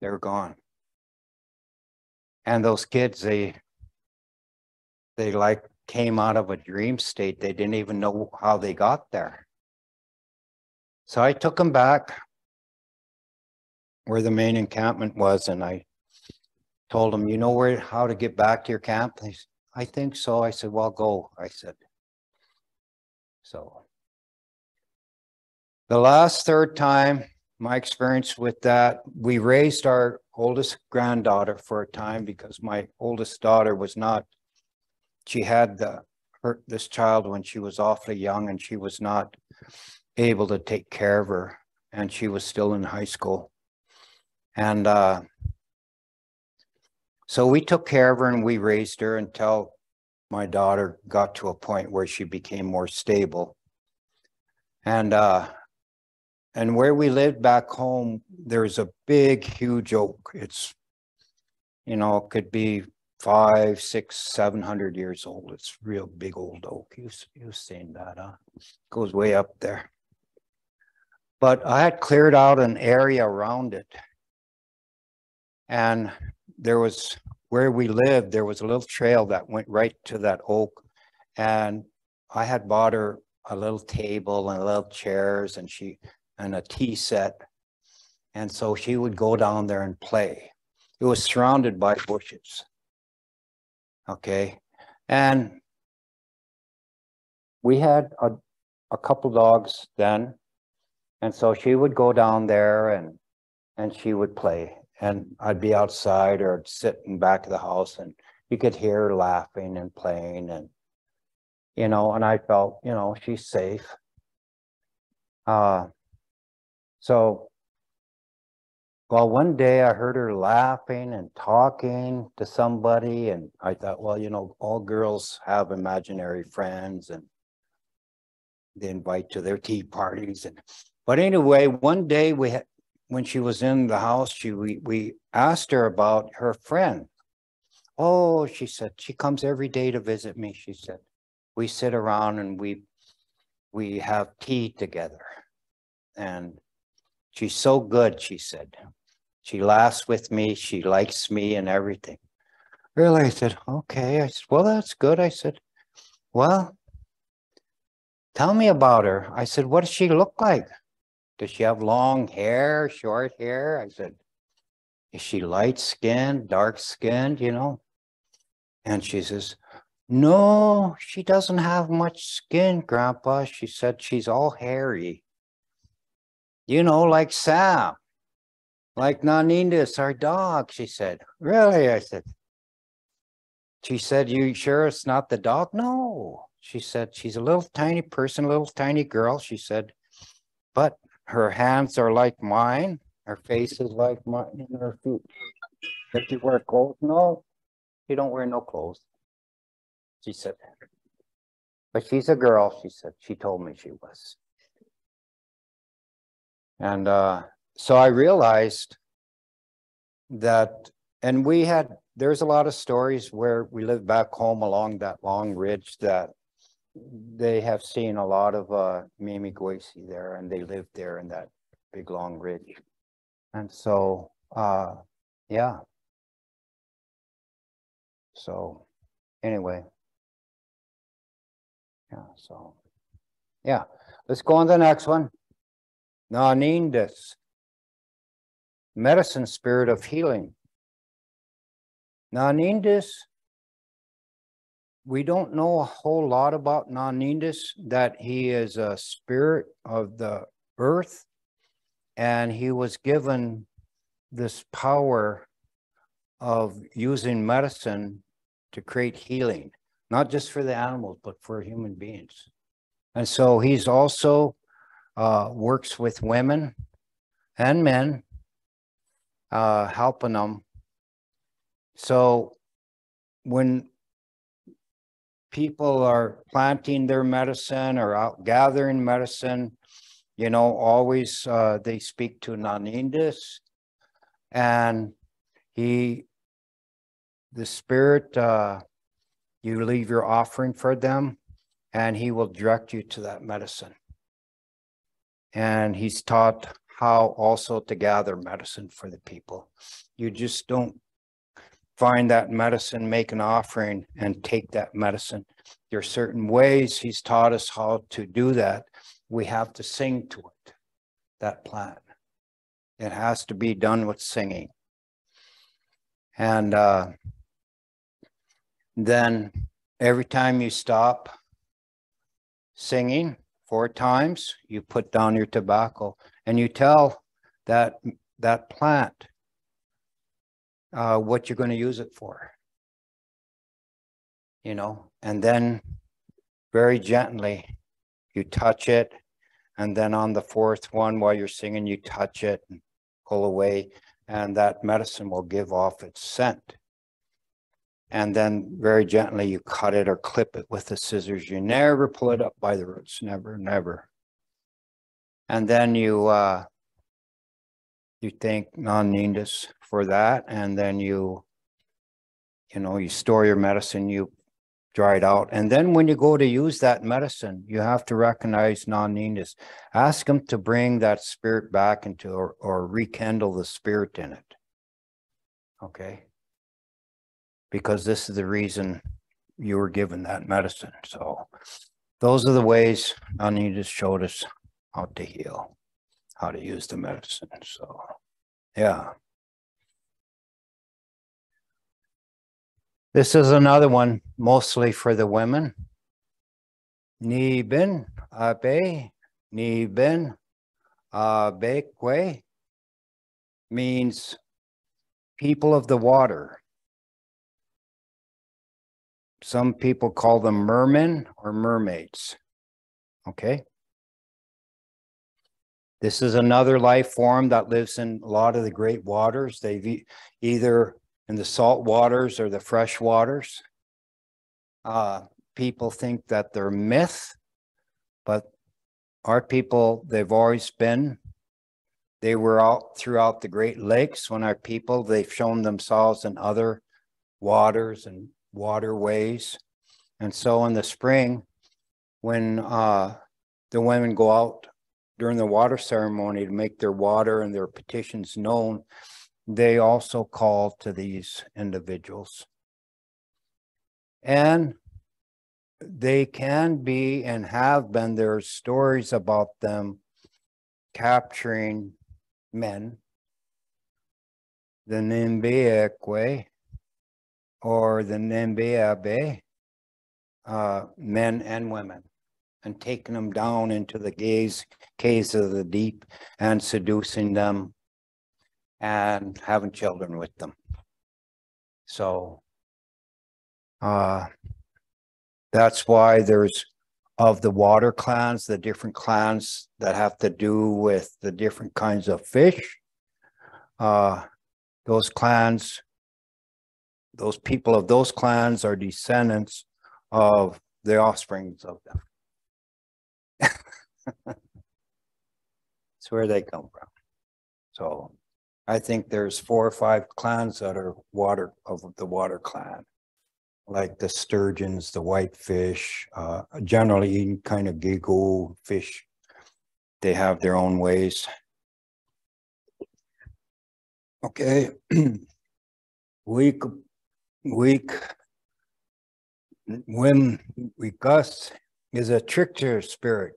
They were gone. And those kids, they like came out of a dream state. They didn't even know how they got there. So I took them back where the main encampment was, and I told them, you know how to get back to your camp? They said, I think so. I said, well, go, I said. So the last third time, my experience with that, we raised our oldest granddaughter for a time because my oldest daughter was not, she had this child when she was awfully young and she was not able to take care of her, and she was still in high school. And So we took care of her and we raised her until my daughter got to a point where she became more stable. And where we lived back home, there's a big, huge oak. It's, you know, it could be 500, 600, 700 years old. It's real big old oak. You've seen that, huh? Goes way up there. But I had cleared out an area around it. And there was, where we lived, there was a little trail that went right to that oak. And I had bought her a little table and little chairs and a tea set. And so she would go down there and play. It was surrounded by bushes. Okay. And we had a couple dogs then. And so she would go down there and she would play. And I'd be outside or I'd sit in back of the house and you could hear her laughing and playing and, you know, and I felt, you know, she's safe. So, well, one day I heard her laughing and talking to somebody, and I thought, well, you know, all girls have imaginary friends and they invite to their tea parties. But anyway, one day when she was in the house, we asked her about her friend. Oh, she said, she comes every day to visit me, she said. We sit around and we have tea together. And she's so good, she said. She laughs with me, she likes me and everything. Really? I said, okay. I said, well, that's good. I said, well, tell me about her. I said, what does she look like? Does she have long hair, short hair? I said, is she light skinned, dark skinned, you know? And she says, no, she doesn't have much skin, Grandpa. She said she's all hairy. You know, like Sam, like Nanindis, our dog, she said. Really? I said. She said, you sure it's not the dog? No. She said, she's a little tiny person, a little tiny girl. She said, but her hands are like mine. Her face is like mine and her feet. Does she wear clothes? No, she don't wear no clothes. She said, but she's a girl, she said. She told me she was. And so I realized that, and there's a lot of stories where we live back home along that long ridge that they have seen a lot of Mimigwesi there, and they lived there in that big long ridge. And so, yeah. So anyway, yeah, so, yeah. Let's go on to the next one. Nanindis, medicine spirit of healing. Nanindis, we don't know a whole lot about Nanindis, that he is a spirit of the earth, and he was given this power of using medicine to create healing, not just for the animals, but for human beings. And so he's also works with women and men, helping them. So when people are planting their medicine or out gathering medicine, you know, always they speak to Nanindis, and the spirit, you leave your offering for them, and he will direct you to that medicine. And he's taught how also to gather medicine for the people. You just don't find that medicine, make an offering, and take that medicine. There are certain ways he's taught us how to do that. We have to sing to it, that plant. It has to be done with singing. And then every time you stop singing 4 times, you put down your tobacco and you tell that plant what you're going to use it for, you know, and then very gently you touch it, and then on the 4th one while you're singing, you touch it and pull away, and that medicine will give off its scent. and then very gently you cut it or clip it with the scissors. You never pull it up by the roots, never, never. And then you thank non-Nindis for that, and then you store your medicine, you dry it out. And then when you go to use that medicine, you have to recognize non-Nindis. Ask them to bring that spirit back into, or rekindle the spirit in it. Okay? Because this is the reason you were given that medicine. So those are the ways non-Nindis showed us how to heal, how to use the medicine. So, yeah. This is another one, mostly for the women. Ni bin abe, ni bin abekwe means people of the water. Some people call them mermen or mermaids. Okay. This is another life form that lives in a lot of the great waters. They've either in the salt waters or the fresh waters. People think that they're myth, but our people, they've always been. They were out throughout the Great Lakes when our people, they've shown themselves in other waters and waterways. And so in the spring, when the women go out during the water ceremony to make their water and their petitions known, they also call to these individuals. And they can be and have been, there's stories about them capturing men, the Nimbeekwe or the Nimbeabe, men and women, and taking them down into the caves of the deep and seducing them and having children with them. So that's why there's, of the water clans, the different clans that have to do with the different kinds of fish. Those clans, those people of those clans are descendants of the offsprings of them. That's where they come from. So I think there's 4 or 5 clans that are of the water clan, like the sturgeons, the whitefish, generally eating kind of gigu fish. They have their own ways. Okay. Wikas is a trickster spirit.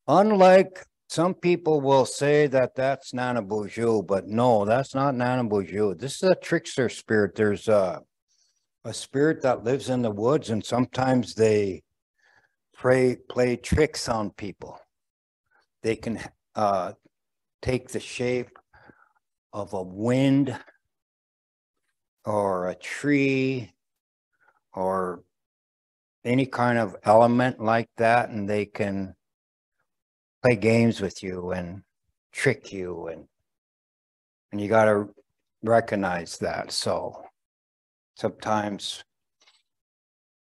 Unlike some people will say that that's Nana Boozhoo, but no, that's not Nana Boozhoo. This is a trickster spirit. There's a spirit that lives in the woods, and sometimes they play tricks on people. They can take the shape of a wind or a tree or any kind of element like that, and they can play games with you and trick you, and you got to recognize that. So sometimes,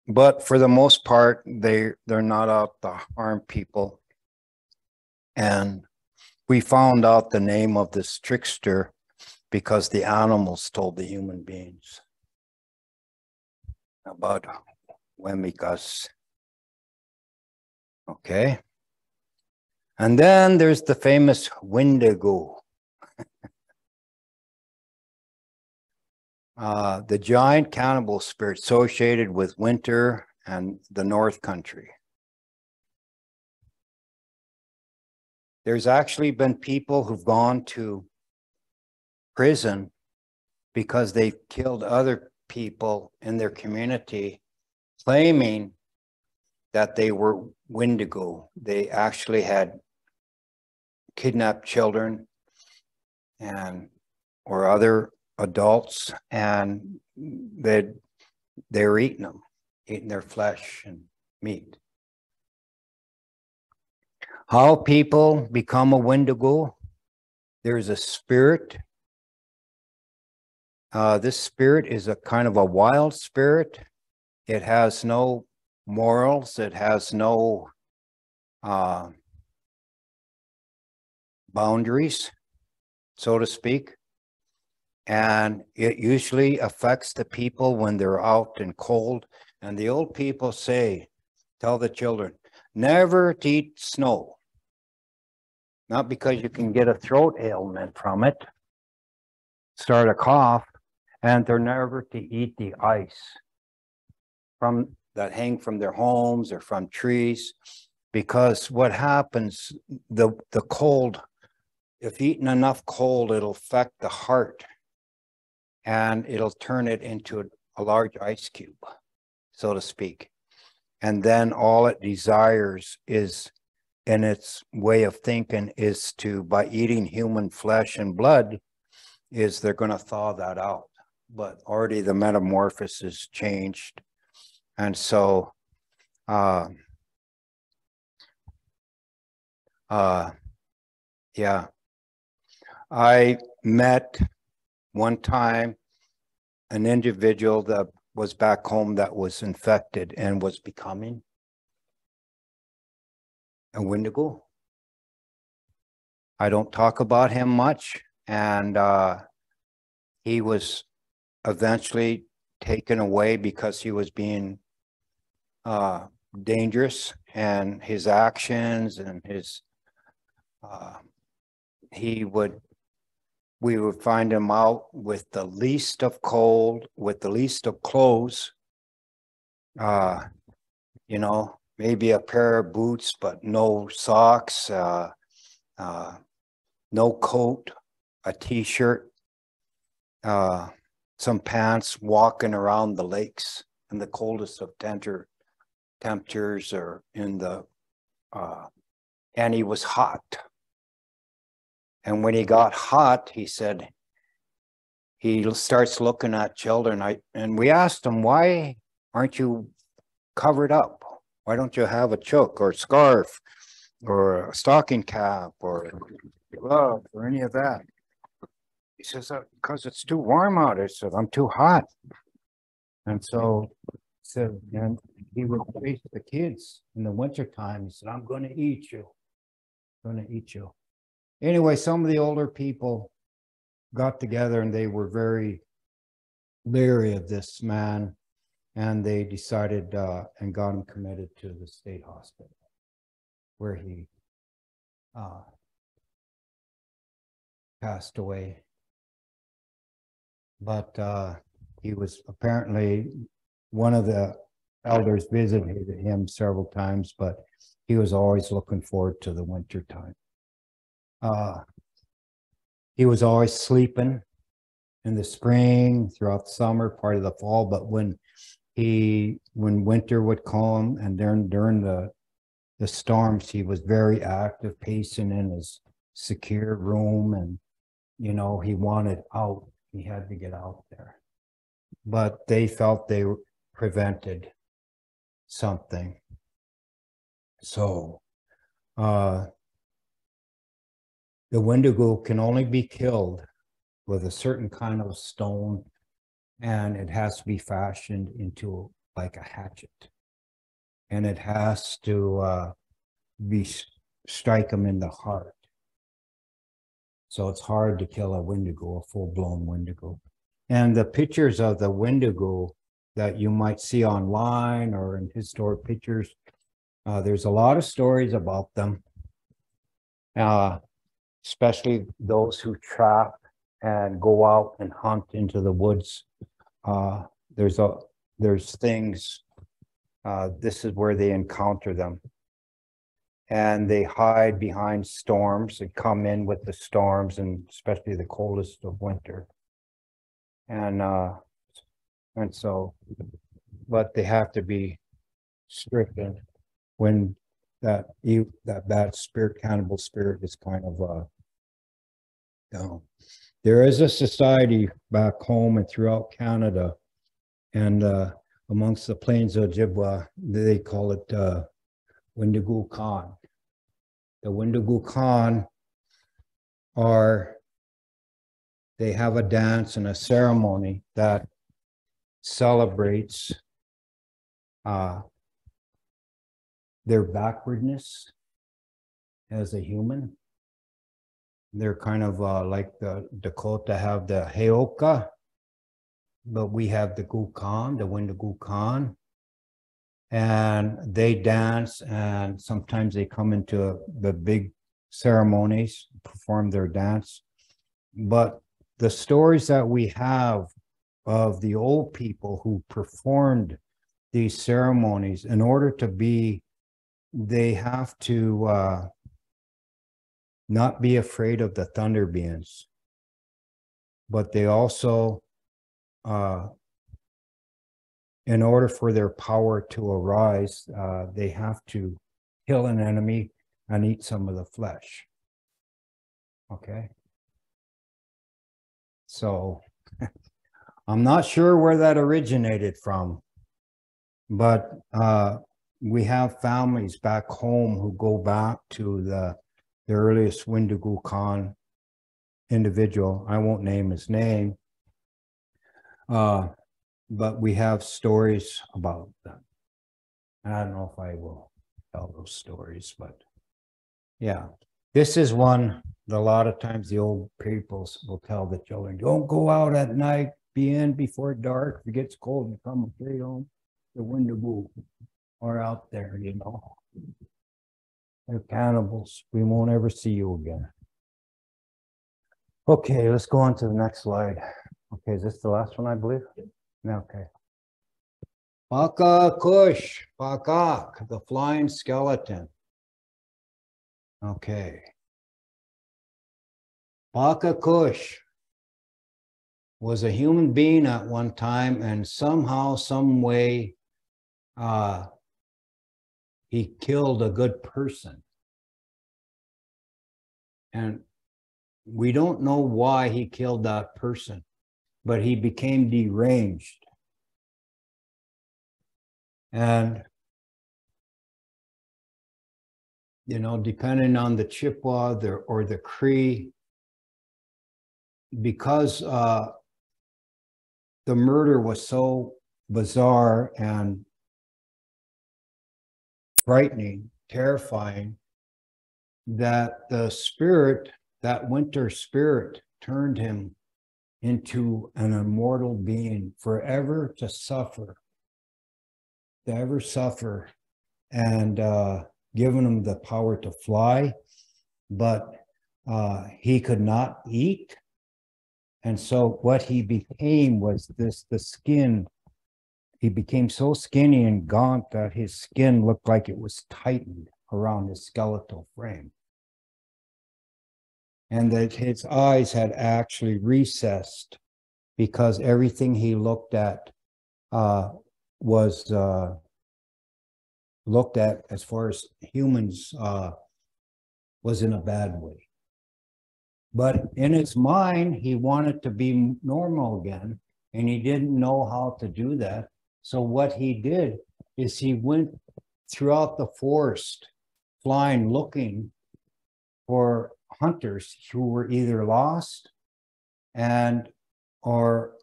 but for the most part, they're not out to harm people. And we found out the name of this trickster because the animals told the human beings about Wemikas. Okay. And then there's the famous Wendigo. The giant cannibal spirit associated with winter and the North Country. There's actually been people who've gone to prison because they've killed other people in their community, claiming that they were Wendigo. They actually had kidnapped children or other adults, and they were eating them, eating their flesh and meat. How people become a Wendigo? There's a spirit This spirit is a kind of a wild spirit. It has no morals. It has no boundaries, so to speak. And it usually affects the people when they're out in cold. And the old people say, tell the children, never to eat snow. Not because you can get a throat ailment from it, start a cough, and they're never to eat the ice from that hang from their homes or from trees, because what happens, the cold, if eaten enough cold, it'll affect the heart and it'll turn it into a large ice cube, so to speak. And then all it desires is, in its way of thinking, is to, by eating human flesh and blood, is they're going to thaw that out. But already the metamorphosis changed. And so, yeah, I met one time an individual that was back home that was infected and was becoming a Wendigo. I don't talk about him much, and he was eventually taken away because he was being dangerous, and his actions and his we would find him out with the least of cold, with the least of clothes, you know, maybe a pair of boots, but no socks, no coat, a t-shirt, some pants, walking around the lakes in the coldest of temperatures, or in the, and he was hot. And when he got hot, he said, he starts looking at children. And we asked him, why aren't you covered up? Why don't you have a chook or scarf or a stocking cap or glove or any of that? He says, because it's too warm out. I said, I'm too hot. And so and he would face the kids in the wintertime. He said, I'm going to eat you. I'm going to eat you. Anyway, some of the older people got together and they were very leery of this man, and they decided and got him committed to the state hospital, where he passed away. But he was apparently, one of the elders visited him several times, but he was always looking forward to the winter time. He was always sleeping in the spring, throughout the summer, part of the fall, but when winter would come and during the storms, he was very active, pacing in his secure room, and you know, he wanted out. He had to get out there. But they felt they prevented something. So the Wendigo can only be killed with a certain kind of stone, and it has to be fashioned into like a hatchet. And it has to strike them in the heart. So it's hard to kill a Wendigo, a full-blown Wendigo. And the pictures of the Wendigo that you might see online or in historic pictures, there's a lot of stories about them. Especially those who trap and go out and hunt into the woods. There's things, this is where they encounter them. And they hide behind storms. They come in with the storms, and especially the coldest of winter. And so, but they have to be stricken when that bad spirit, cannibal spirit, is kind of down. There is a society back home and throughout Canada, and amongst the plains of Ojibwa, they call it Wendigo Khan. The Wendigo Khan are they have a dance and a ceremony that celebrates their backwardness as a human. They're kind of like the Dakota have the Heoka, but we have the Gukan, the Wendigo-kan. And they dance, and sometimes they come into the big ceremonies, perform their dance. But the stories that we have of the old people who performed these ceremonies, in order to be, they have to not be afraid of the thunder beings, but they also, in order for their power to arise, they have to kill an enemy and eat some of the flesh. Okay. So I'm not sure where that originated from, but we have families back home who go back to the earliest Wendigo-kan individual. I won't name his name. But we have stories about them. And I don't know if I will tell those stories, but yeah. This is one, a lot of times the old people will tell the children, don't go out at night, be in before dark. If it gets cold, you come straight home. The Wendigo are out there, you know. They're cannibals. We won't ever see you again. Okay, let's go on to the next slide. Okay, is this the last one, I believe? Okay. Baka Kush, Bakak, the flying skeleton. Okay. Baka Kush was a human being at one time, and somehow, some way, he killed a good person. And we don't know why he killed that person, but he became deranged. And, you know, depending on the Chippewa or the Cree, because the murder was so bizarre and frightening, terrifying, that the spirit, that winter spirit, turned him into an immortal being, forever to suffer, and given him the power to fly, but he could not eat. And so what he became was the skin. He became so skinny and gaunt that his skin looked like it was tightened around his skeletal frame. And that his eyes had actually recessed because everything he looked at was looked at as far as humans was in a bad way. But in his mind, he wanted to be normal again, and he didn't know how to do that. So what he did is he went throughout the forest, flying, looking for hunters who were either lost or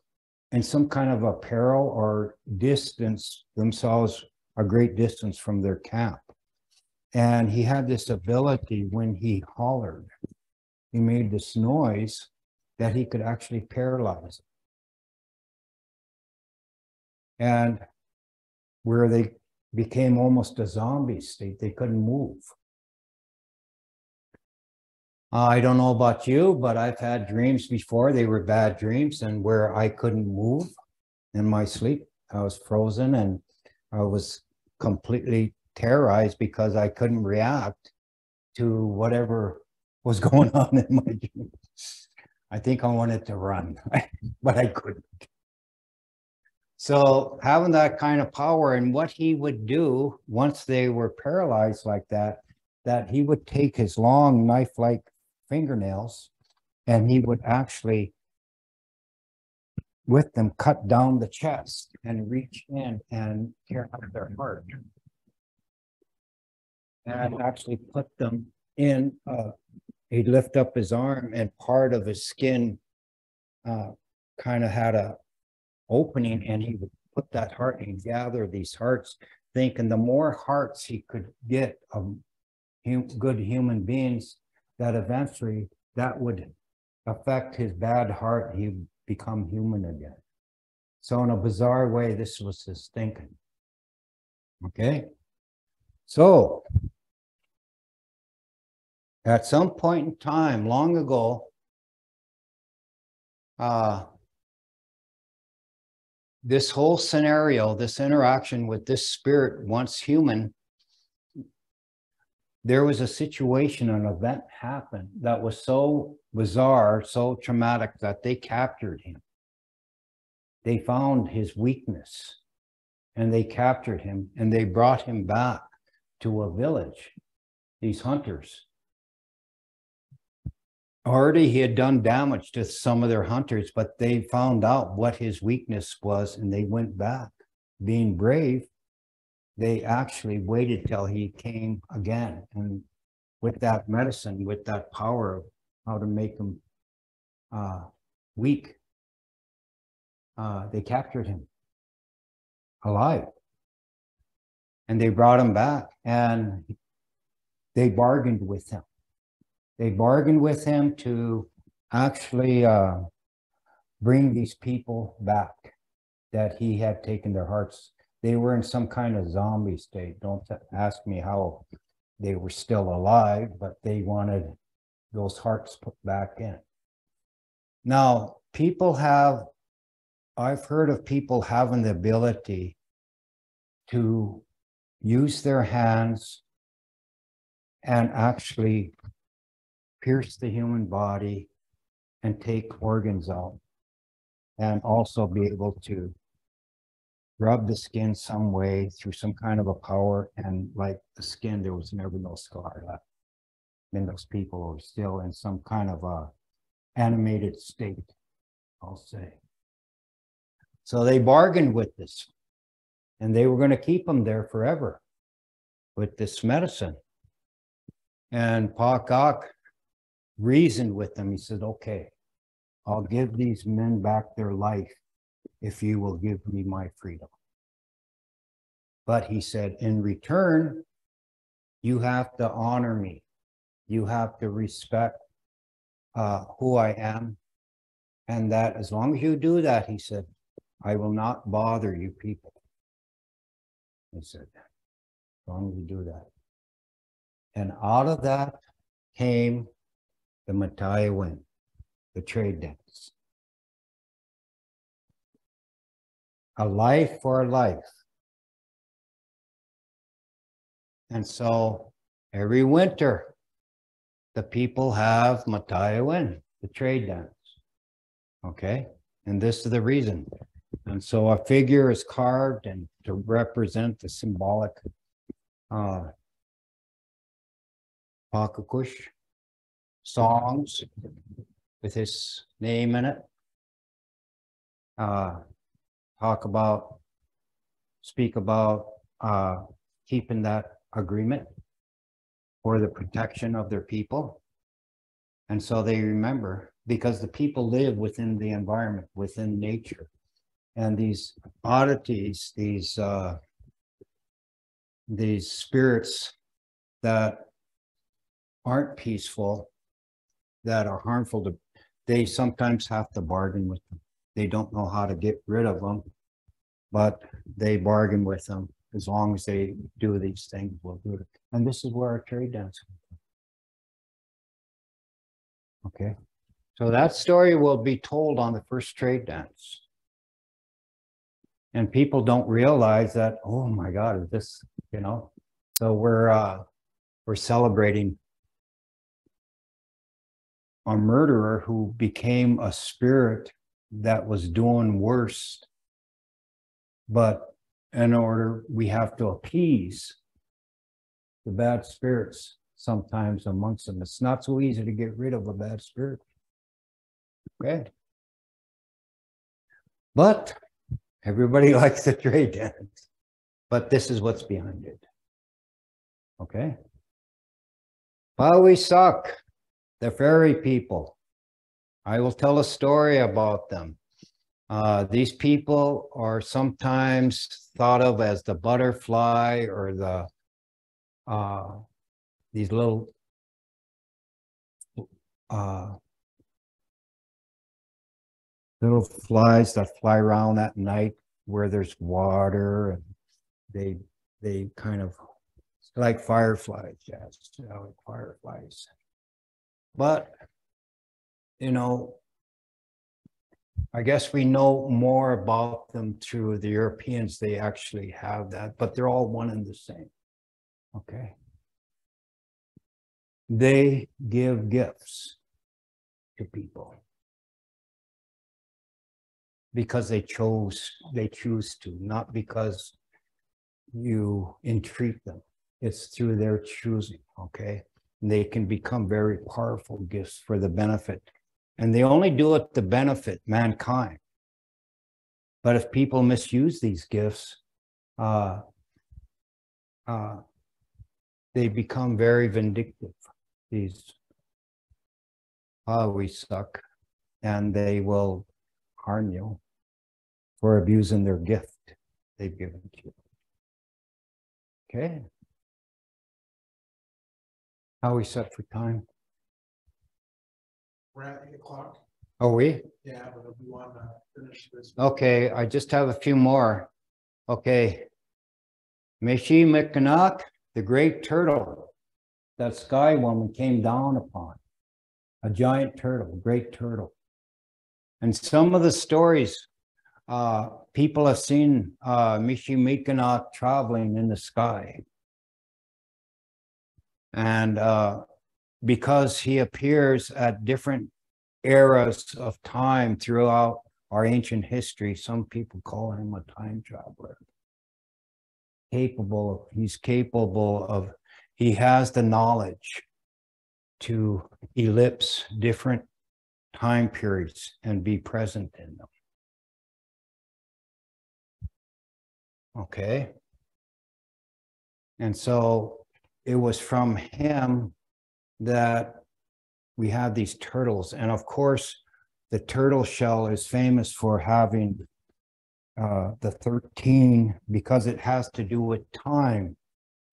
in some kind of a peril or distance themselves a great distance from their camp. And he had this ability when he hollered, he made this noise that he could actually paralyze. And where they became almost a zombie state, they couldn't move. I don't know about you, but I've had dreams before. They were bad dreams, and where I couldn't move in my sleep. I was frozen, and I was completely terrorized because I couldn't react to whatever was going on in my dreams. I think I wanted to run, but I couldn't. So having that kind of power, and what he would do once they were paralyzed like that he would take his long knife-like fingernails and he would actually, with them, cut down the chest and reach in and tear out their heart. And actually put them in, he'd lift up his arm and part of his skin kind of had a opening, and he would put that heart and gather these hearts, thinking the more hearts he could get of good human beings, that eventually that would affect his bad heart. He'd become human again. So in a bizarre way, this was his thinking. Okay. So at some point in time, long ago, this whole scenario, this interaction with this spirit, once human, there was a situation, an event happened that was so bizarre, so traumatic, that they captured him. They found his weakness and they captured him, and they brought him back to a village, these hunters. Already he had done damage to some of their hunters, but they found out what his weakness was, and they went back. Being brave, they actually waited till he came again. And with that medicine, with that power of how to make him weak, they captured him alive. And they brought him back, and they bargained with him. They bargained with him to actually bring these people back that he had taken their hearts. They were in some kind of zombie state. Don't ask me how they were still alive, but they wanted those hearts put back in. Now, I've heard of people having the ability to use their hands and actually pierce the human body and take organs out, and also be able to rub the skin some way through some kind of a power, and like the skin, there was never no scar left. And those people were still in some kind of a animated state, I'll say. So they bargained with this, and they were going to keep him there forever with this medicine. And Pakak reasoned with them. He said, okay, I'll give these men back their life if you will give me my freedom. But he said, in return, you have to honor me. You have to respect who I am. And that as long as you do that, he said, I will not bother you people. He said, as long as you do that. And out of that came the Matayawin, the trade dance. A life for a life. And so every winter, the people have Matayawin, the trade dance. Okay? And this is the reason. And so a figure is carved and to represent the symbolic Pakakush songs with his name in it. Speak about keeping that agreement for the protection of their people. And so they remember, because the people live within the environment, within nature. And these oddities, these spirits that aren't peaceful, that are harmful to, they sometimes have to bargain with them. They don't know how to get rid of them, but they bargain with them. As long as they do these things, we'll do it. And this is where our trade dance comes from. Okay. So that story will be told on the first trade dance. And people don't realize that, oh my God, is this, you know? So we're celebrating a murderer who became a spirit that was doing worse. But in order, we have to appease the bad spirits sometimes amongst them. It's not so easy to get rid of a bad spirit. Okay. But everybody likes the trade dance. But this is what's behind it. Okay. Pawisak, the fairy people, I will tell a story about them. These people are sometimes thought of as the butterfly or the these little little flies that fly around at night where there's water, and they kind of like fireflies, yes, like fireflies. But you know, I guess we know more about them through the Europeans. They actually have that, but they're all one and the same. Okay. They give gifts to people because they choose to, not because you entreat them. It's through their choosing, okay? And they can become very powerful gifts for the benefit. And they only do it to benefit mankind. But if people misuse these gifts, they become very vindictive. These, we suck, and they will harm you for abusing their gift they've given to you. Okay. How are we set for time? We're at 8 o'clock. Are we? Yeah, but if we want to finish this. Okay, I just have a few more. Okay. Anishinabek, the great turtle that Sky Woman came down upon. A giant turtle, great turtle. And some of the stories, people have seen Anishinabek traveling in the sky. And because he appears at different eras of time throughout our ancient history, some people call him a time traveler. He's capable of, he has the knowledge to ellipse different time periods and be present in them. Okay. And so it was from him that we have these turtles. And of course, the turtle shell is famous for having the 13, because it has to do with time.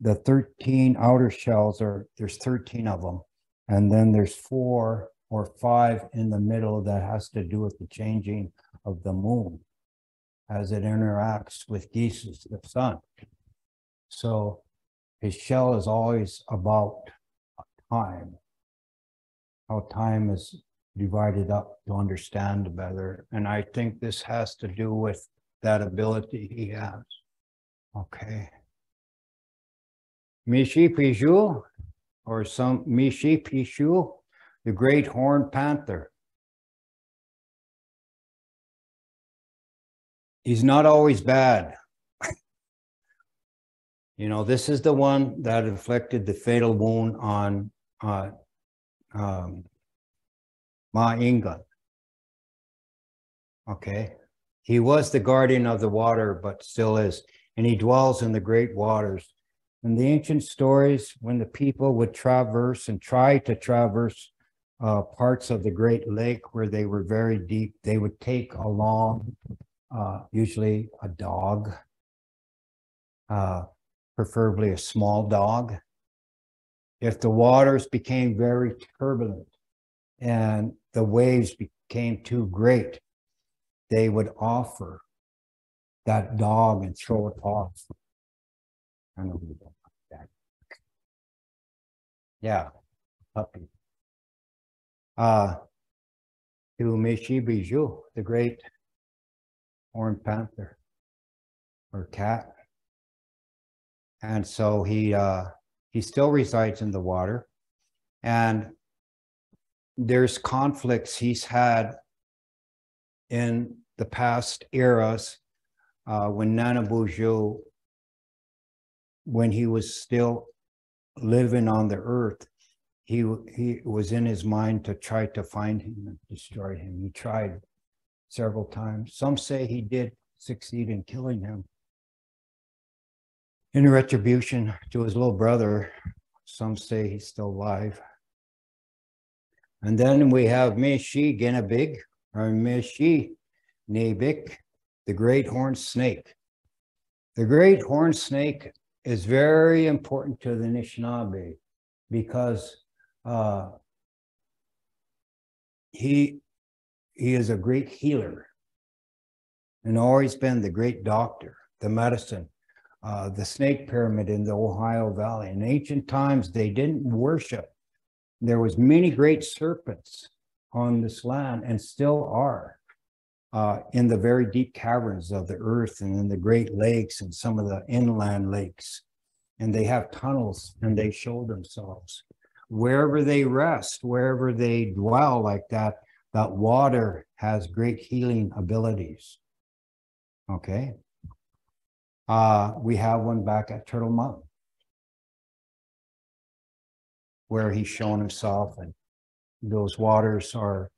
The 13 outer shells there's 13 of them. And then there's 4 or 5 in the middle that has to do with the changing of the moon as it interacts with Gisa's, the sun. So his shell is always about time, how time is divided up to understand better. And I think this has to do with that ability he has. Okay. Mishi Piju, or some Mishi Pishu, the great horned panther. He's not always bad. You know, this is the one that inflicted the fatal wound on Ma Inga. Okay. He was the guardian of the water, but still is. And he dwells in the great waters. In the ancient stories, when the people would traverse and try to traverse parts of the Great Lake where they were very deep, they would take along usually a dog, preferably a small dog. If the waters became very turbulent and the waves became too great, they would offer that dog and throw it off. I know we don't like that. Yeah, puppy. To Mishi Bijou, the great horned panther or cat. And so he still resides in the water. And there's conflicts he's had in the past eras when Nana Bourgeau, when he was still living on the earth, he was in his mind to try to find him and destroy him. He tried several times. Some say he did succeed in killing him. In retribution to his little brother, some say he's still alive. And then we have Anishinabek or Anishinabek, the great horned snake. The great horned snake is very important to the Anishinaabe because he is a great healer and always been the great doctor, the medicine. The snake pyramid in the Ohio Valley. In ancient times, they didn't worship. There was many great serpents on this land and still are in the very deep caverns of the earth and in the Great Lakes and some of the inland lakes. And they have tunnels and they show themselves. Wherever they rest, wherever they dwell like that, that water has great healing abilities. Okay. We have one back at Turtle Mountain where he's shown himself, and those waters are,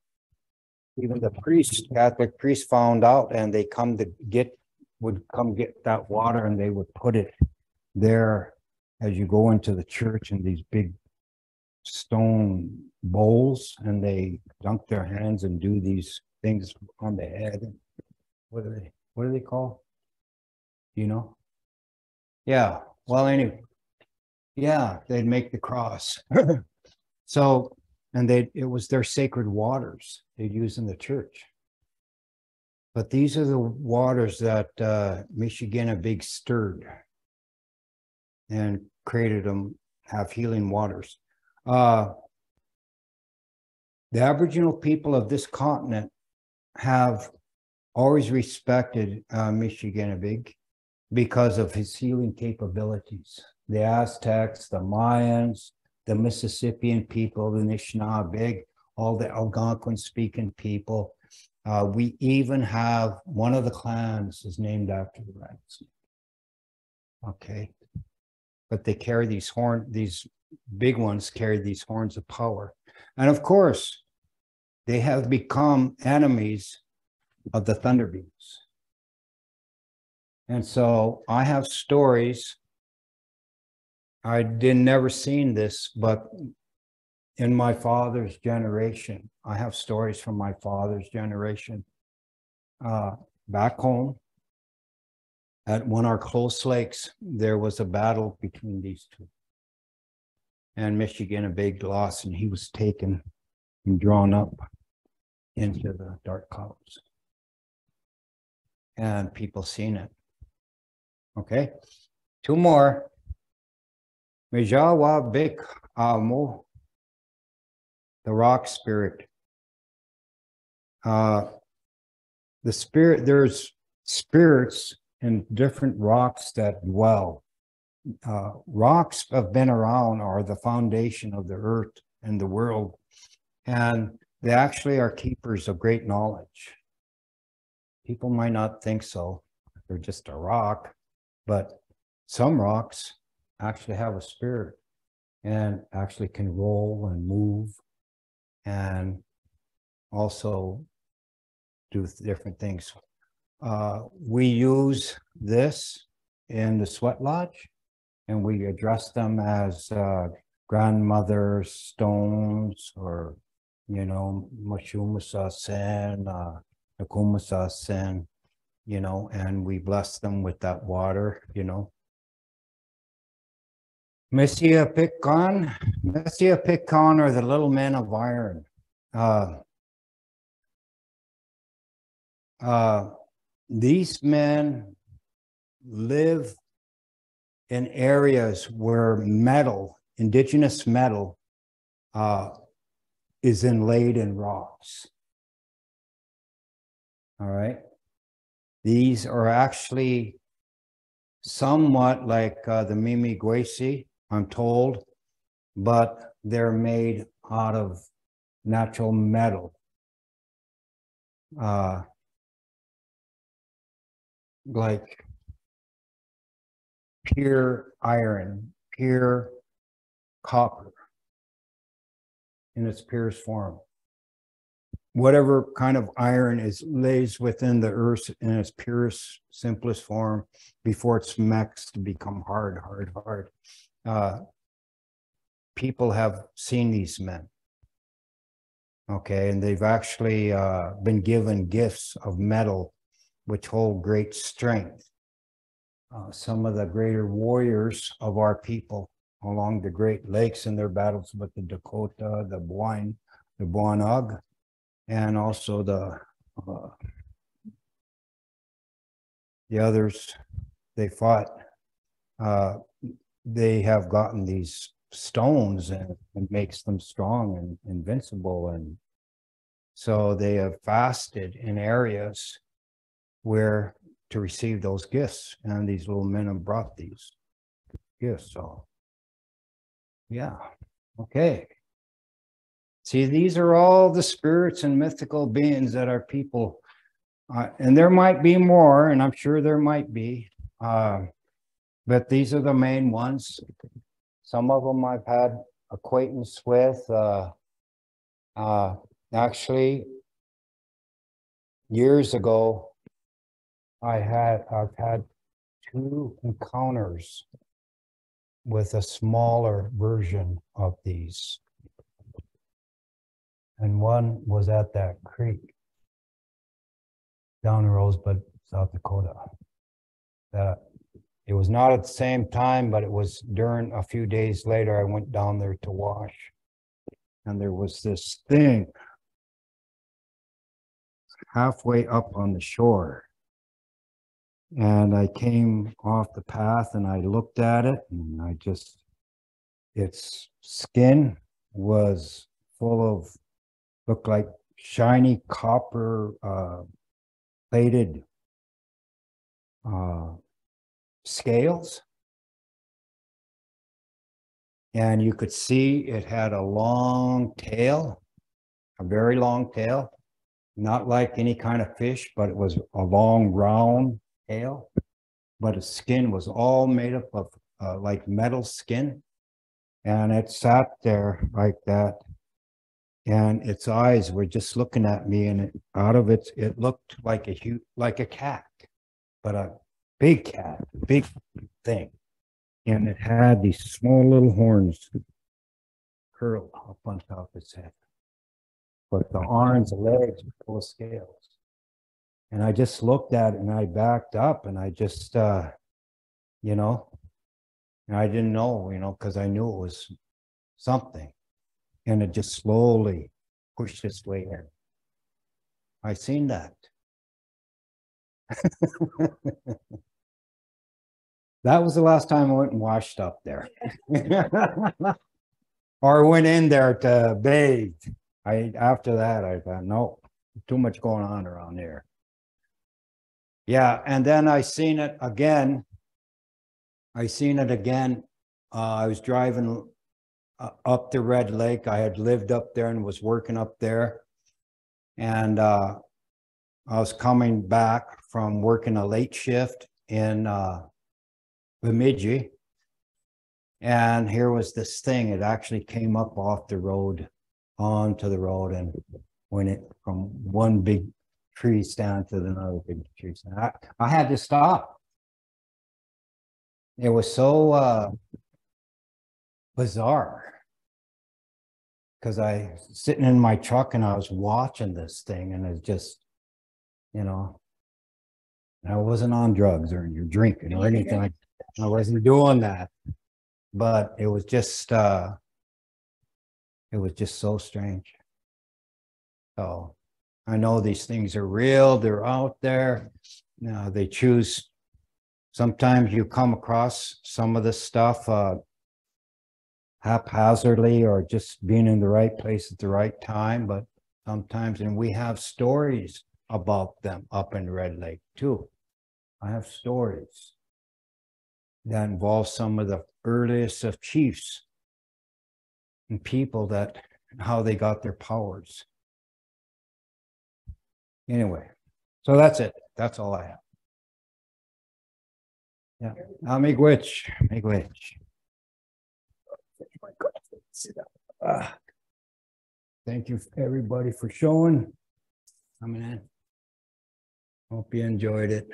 even the priest, Catholic priest found out, and they would come get that water and they would put it there as you go into the church in these big stone bowls, and they dunk their hands and do these things on the head. What do they call? You know? Yeah. Well, anyway, yeah, they'd make the cross. So, and it was their sacred waters they'd use in the church. But these are the waters that Anishinabek stirred and created them, have healing waters. The Aboriginal people of this continent have always respected Anishinabek because of his healing capabilities. The Aztecs, the Mayans, the Mississippian people, the Anishinabek, all the Algonquin-speaking people. We even have one of the clans is named after the rattlesnake. Okay, but they carry these big ones carry these horns of power, and of course, they have become enemies of the thunder beings. And so I have stories. I never seen this, but in my father's generation, I have stories from my father's generation. Back home at one of our close lakes, there was a battle between these two. And Anishinabek lost, and he was taken and drawn up into the dark clouds. And people seen it. Okay, two more. Anishinabek Amo, the rock spirit. The spirit, there's spirits in different rocks that dwell. Rocks have been around, are the foundation of the earth and the world, and they actually are keepers of great knowledge. People might not think so. They're just a rock, but some rocks actually have a spirit and actually can roll and move and also do different things. We use this in the sweat lodge, and we address them as grandmother stones, or, you know, Mashumasa Sen, Nakumasa Sen, you know, and we bless them with that water, you know. Anishinabek are the little men of iron. These men live in areas where metal, indigenous metal, is inlaid in rocks. All right. These are actually somewhat like the Mimi Guesi, I'm told, but they're made out of natural metal. Like pure iron, pure copper in its purest form. Whatever kind of iron lays within the earth in its purest, simplest form before it's mixed to become hard. People have seen these men. Okay, and they've actually been given gifts of metal, which hold great strength. Some of the greater warriors of our people along the Great Lakes in their battles with the Dakota, the Boinog, and also the others they fought. They have gotten these stones and it makes them strong and invincible. And so they have fasted in areas where to receive those gifts. And these little men have brought these gifts. So, yeah. Okay. See, these are all the spirits and mythical beings that our people, and there might be more, and I'm sure there might be, but these are the main ones. Some of them I've had acquaintance with. Actually, years ago, I've had 2 encounters with a smaller version of these. And one was at that creek down in Rosebud, South Dakota. It was not at the same time, but it was during a few days later, I went down there to wash. And there was this thing halfway up on the shore. And I came off the path and I looked at it and its skin was full of, looked like shiny copper plated scales. And you could see it had a long tail, a very long tail, not like any kind of fish, but it was a long round tail. But its skin was all made up of like metal skin. And it sat there like that. And its eyes were just looking at me, and it looked like a cat, but a big cat, big thing. And it had these small little horns curled up on top of its head. But the arms and legs were full of scales. And I just looked at it and I backed up and I just, and I didn't know, because I knew it was something. And it just slowly pushed its way in. I seen that. That was the last time I went and washed up there. Or went in there to bathe. After that, I thought, no, too much going on around here. Yeah, and then I seen it again. I was driving up the Red Lake. I had lived up there and was working up there. And I was coming back from working a late shift in Bemidji. And here was this thing. It actually came up off the road onto the road and went it from one big tree stand to another big tree stand. I had to stop. It was so bizarre, because I was sitting in my truck and I was watching this thing, and it's just, I wasn't on drugs or drinking or anything like that. I wasn't doing that, but it was just so strange. So I know these things are real. They're out there. They choose. Sometimes you come across some of this stuff haphazardly or just being in the right place at the right time. But sometimes, and we have stories about them up in Red Lake too. I have stories that involve some of the earliest of chiefs and people how they got their powers. Anyway, so that's it. That's all I have. Yeah. Miigwech. Thank you everybody for coming in. Hope you enjoyed it.